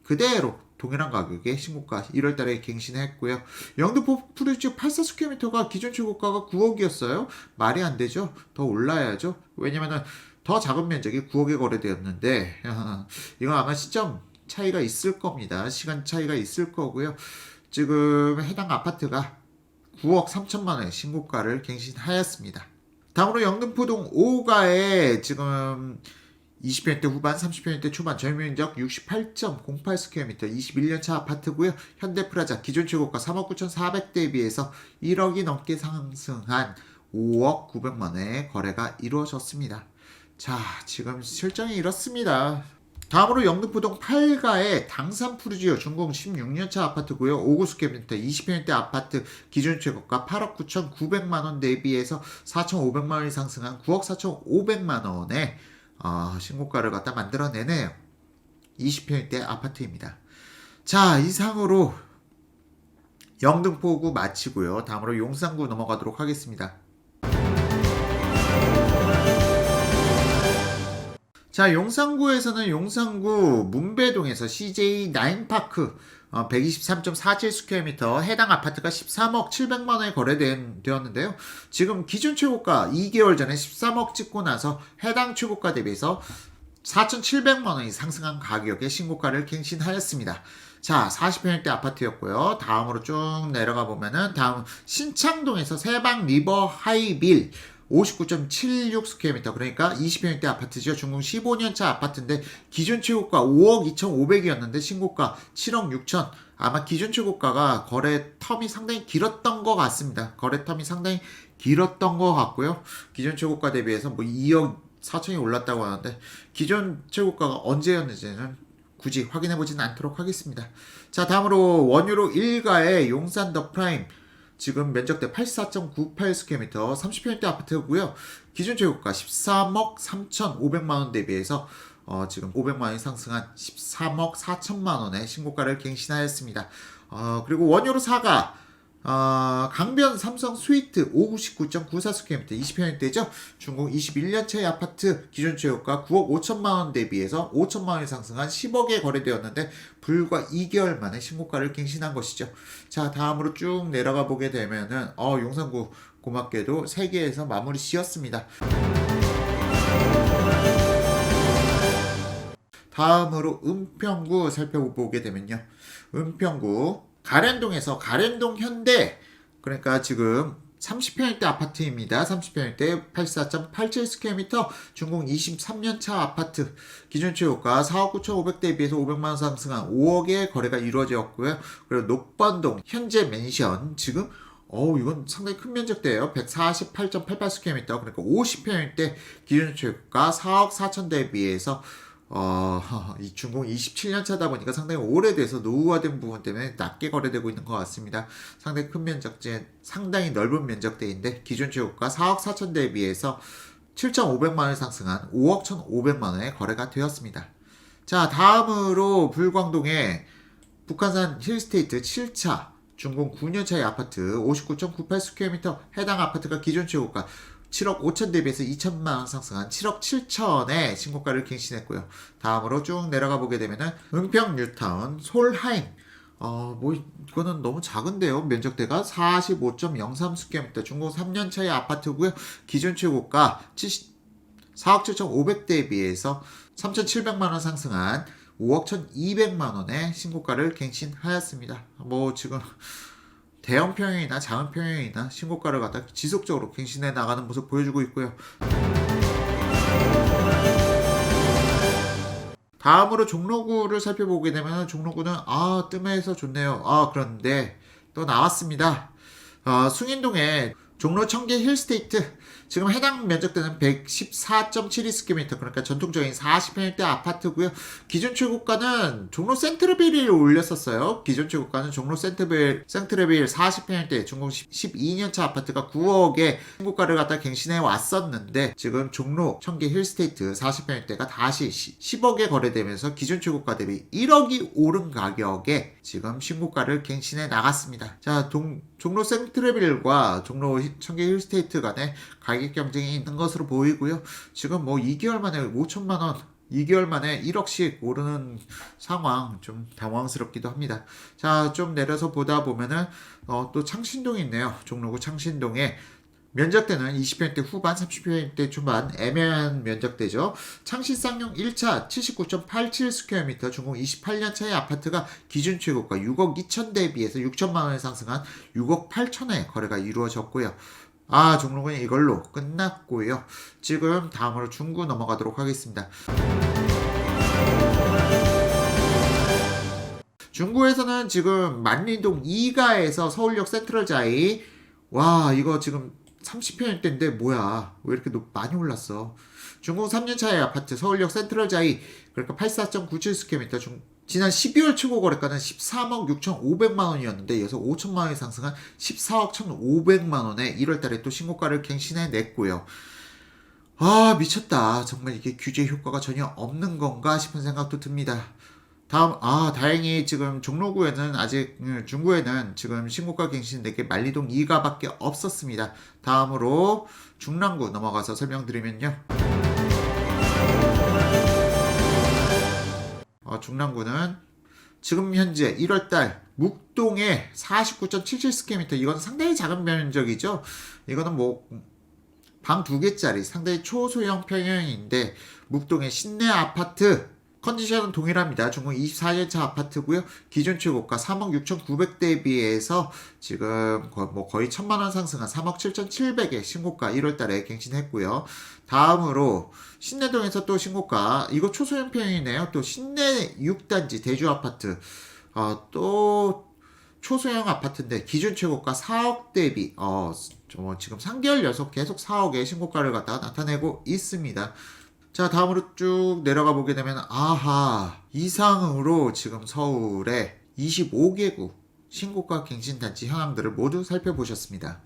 그대로 동일한 가격에 신고가 1월달에 갱신했고요. 영등포 푸르지오 84스퀘어미터가 기존 최고가가 9억이었어요. 말이 안 되죠. 더 올라야죠. 왜냐면은 더 작은 면적이 9억에 거래되었는데 이건 아마 시점 차이가 있을 겁니다. 시간 차이가 있을 거고요. 지금 해당 아파트가 9억 3천만 원의 신고가를 갱신하였습니다. 다음으로 영등포동 5가에 지금 20평대 후반, 30평대 초반, 전면적 68.08스퀘어미터 21년차 아파트고요. 현대프라자 기존 최고가 3억 9,400 대비해서 1억이 넘게 상승한 5억 900만 원의 거래가 이루어졌습니다. 자, 지금 실정이 이렇습니다. 다음으로 영등포동 8가의 당산 푸르지오 준공 16년차 아파트고요. 5구스퀘어미터 20평대 아파트 기존 최고가 8억 9,900만 원 대비해서 4,500만 원이 상승한 9억 4,500만 원의 신고가를 갖다 만들어내네요. 20평대 아파트입니다. 자, 이상으로 영등포구 마치고요. 다음으로 용산구 넘어가도록 하겠습니다. 자, 용산구에서는 용산구 문배동에서 CJ 나인파크 123.47스퀘어미터 해당 아파트가 13억 700만 원에 거래되었는데요. 지금 기존 최고가 2개월 전에 13억 찍고 나서 해당 최고가 대비해서 4,700만 원이 상승한 가격에 신고가를 갱신하였습니다. 자, 40평대 아파트였고요. 다음으로 쭉 내려가 보면은 다음 신창동에서 세방 리버 하이빌 59.76스퀘어미터, 그러니까 20평대 아파트죠. 준공 15년차 아파트인데 기존 최고가 5억 2,500이었는데 신고가 7억 6천. 아마 기존 최고가가 거래 텀이 상당히 길었던 것 같습니다. 거래 텀이 상당히 길었던 것 같고요. 기존 최고가 대비해서 2억 4천이 올랐다고 하는데 기존 최고가가 언제였는지는 굳이 확인해보지는 않도록 하겠습니다. 자, 다음으로 원유로 1가의 용산 더 프라임 지금 면적대 84.98스퀘어미터 30평대 아파트고요. 기존 최고가 13억 3,500만 원 대비해서 지금 500만 원이 상승한 13억 4천만 원의 신고가를 갱신하였습니다. 그리고 원효로 사가 강변 삼성 스위트 599.94스퀘어미터 20평형대죠. 준공 21년차의 아파트 기존 최고가 9억 5천만 원 대비해서 5천만 원이 상승한 10억에 거래되었는데 불과 2개월 만에 신고가를 갱신한 것이죠. 자, 다음으로 쭉 내려가 보게 되면은 용산구 고맙게도 3개에서 마무리 지었습니다. 다음으로 은평구 살펴보게 되면요. 은평구 가련동에서 가련동 현대, 그러니까 지금 30평형대 아파트입니다. 30평형대 84.87스퀘어미터 준공 23년차 아파트 기준 최고가 4억 9,500 대비해서 500만원 상승한 5억의 거래가 이루어졌고요. 그리고 녹번동 현재 맨션 지금 이건 상당히 큰 면적대예요. 148.88스퀘어미터, 그러니까 50평형대 기준 최고가 4억 4천 대비해서 이 준공 27년 차다 보니까 상당히 오래돼서 노후화된 부분 때문에 낮게 거래되고 있는 것 같습니다. 상당히 큰 면적대, 상당히 넓은 면적대인데 기존 최고가 4억 4천 대비해서 7,500만 원이 상승한 5억 1,500만 원에 거래가 되었습니다. 자, 다음으로 불광동의 북한산 힐스테이트 7차 준공 9년차의 아파트 59.98스퀘어미터 해당 아파트가 기존 최고가 7억 5천 대비해서 2천만 원 상승한 7억 7천의 신고가를 갱신했고요. 다음으로 쭉 내려가 보게 되면은 은평 뉴타운 솔하임 이거는 너무 작은데요. 면적대가 45.03스퀘어미터 준공 3년차의 아파트고요. 기존 최고가 4억 7천500 대비해서 3,700만 원 상승한 5억 1,200만 원의 신고가를 갱신하였습니다. 지금 대형 평형이나 작은 평형이나 신고가를 갖다 지속적으로 갱신해 나가는 모습 보여주고 있고요. 다음으로 종로구를 살펴보게 되면 종로구는 뜸해서 좋네요. 그런데 또 나왔습니다. 숭인동에 종로 청계 힐스테이트 지금 해당 면적대는 114.72스퀘어미터, 그러니까 전통적인 40평형대 아파트고요. 기존 최고가는 종로 센트럴빌을 올렸었어요. 기존 최고가는 종로 센트럴빌 40평형대 준공 12년차 아파트가 9억에 신고가를 갖다 갱신해 왔었는데 지금 종로 청계 힐스테이트 40평형대가 다시 10억에 거래되면서 기존 최고가 대비 1억이 오른 가격에 지금 신고가를 갱신해 나갔습니다. 자, 종로 센트럴빌과 종로 청계 힐스테이트 간의 가격 경쟁이 있는 것으로 보이고요. 지금 2개월 만에 5천만 원, 2개월 만에 1억씩 오르는 상황 좀 당황스럽기도 합니다. 자, 좀 내려서 보다 보면은 또 창신동이 있네요. 종로구 창신동에 면적대는 20평대 후반, 30평대 초반 애매한 면적대죠. 창신쌍용 1차 79.87스퀘어미터 준공 28년차의 아파트가 기준 최고가 6억 2천 대비해서 6천만 원에 상승한 6억 8천에 거래가 이루어졌고요. 종로구는 이걸로 끝났고요. 지금 다음으로 중구 넘어가도록 하겠습니다. 중구에서는 지금 만리동 2가에서 서울역 센트럴자이, 이거 지금 30평대인데 뭐야, 왜 이렇게 많이 올랐어. 준공 3년차의 아파트 서울역 센트럴자이, 그러니까 84.97스퀘어미터 지난 12월 최고 거래가는 13억 6,500만 원이었는데 이어서 5천만 원이 상승한 14억 1,500만 원에 1월 달에 또 신고가를 갱신해 냈고요. 미쳤다. 정말 이게 규제 효과가 전혀 없는 건가 싶은 생각도 듭니다. 다음, 다행히 지금 종로구에는 아직, 중구에는 지금 신고가 갱신된 게 만리동 2가밖에 없었습니다. 다음으로 중랑구 넘어가서 설명드리면요. 중랑구는 지금 현재 1월달 묵동에 49.77스퀘어미터, 이건 상당히 작은 면적이죠. 이거는 방 2개짜리 상당히 초소형 평형인데 묵동의 신내 아파트 컨디션은 동일합니다. 준공 24년차 아파트고요. 기존 최고가 3억 6,900 대비해서 지금 거의 1,000만 원 상승한 3억 7,700의 신고가 1월 달에 갱신했고요. 다음으로 신내동에서 또 신고가, 이거 초소형 평형이네요. 또 신내 6단지 대주 아파트, 또 초소형 아파트인데 기존 최고가 4억 대비 지금 3개월 연속 계속 4억의 신고가를 갖다가 나타내고 있습니다. 자, 다음으로 쭉 내려가 보게 되면 이상으로 지금 서울의 25개구 신고가 갱신 단지 현황들을 모두 살펴보셨습니다.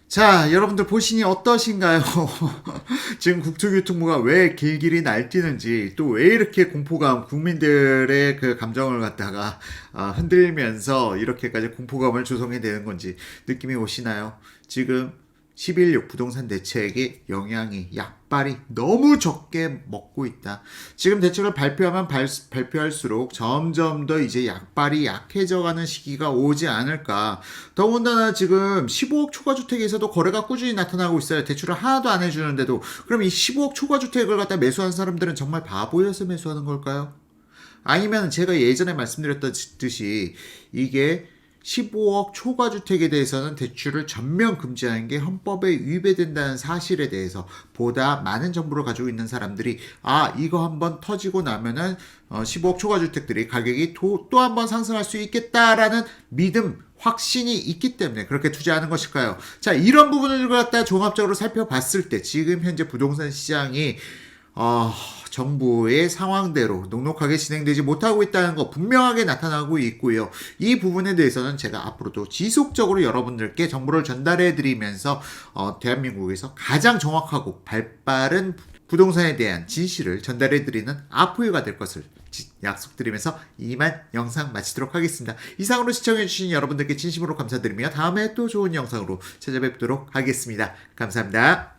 자, 여러분들 보시니 어떠신가요? 지금 국토교통부가 왜 길길이 날뛰는지, 또 왜 이렇게 공포감, 국민들의 그 감정을 갖다가 흔들면서 이렇게까지 공포감을 조성해 내는 건지 느낌이 오시나요? 지금 11.6 부동산 대책의 영향이 약발이 너무 적게 먹고 있다. 지금 대책을 발표하면 발표할수록 점점 더 이제 약발이 약해져가는 시기가 오지 않을까. 더군다나 지금 15억 초과주택에서도 거래가 꾸준히 나타나고 있어요. 대출을 하나도 안 해주는데도. 그럼 이 15억 초과주택을 갖다 매수한 사람들은 정말 바보여서 매수하는 걸까요? 아니면 제가 예전에 말씀드렸듯이 이게 15억 초과주택에 대해서는 대출을 전면 금지하는 게 헌법에 위배된다는 사실에 대해서 보다 많은 정보를 가지고 있는 사람들이 이거 한번 터지고 나면은 15억 초과주택들이 가격이 또 한번 상승할 수 있겠다라는 믿음 확신이 있기 때문에 그렇게 투자하는 것일까요? 자, 이런 부분을 갖다 종합적으로 살펴봤을 때 지금 현재 부동산 시장이 정부의 상황대로 녹록하게 진행되지 못하고 있다는 거 분명하게 나타나고 있고요. 이 부분에 대해서는 제가 앞으로도 지속적으로 여러분들께 정보를 전달해 드리면서 대한민국에서 가장 정확하고 발빠른 부동산에 대한 진실을 전달해 드리는 아포유가 될 것을 약속드리면서 이만 영상 마치도록 하겠습니다. 이상으로 시청해주신 여러분들께 진심으로 감사드리며 다음에 또 좋은 영상으로 찾아뵙도록 하겠습니다. 감사합니다.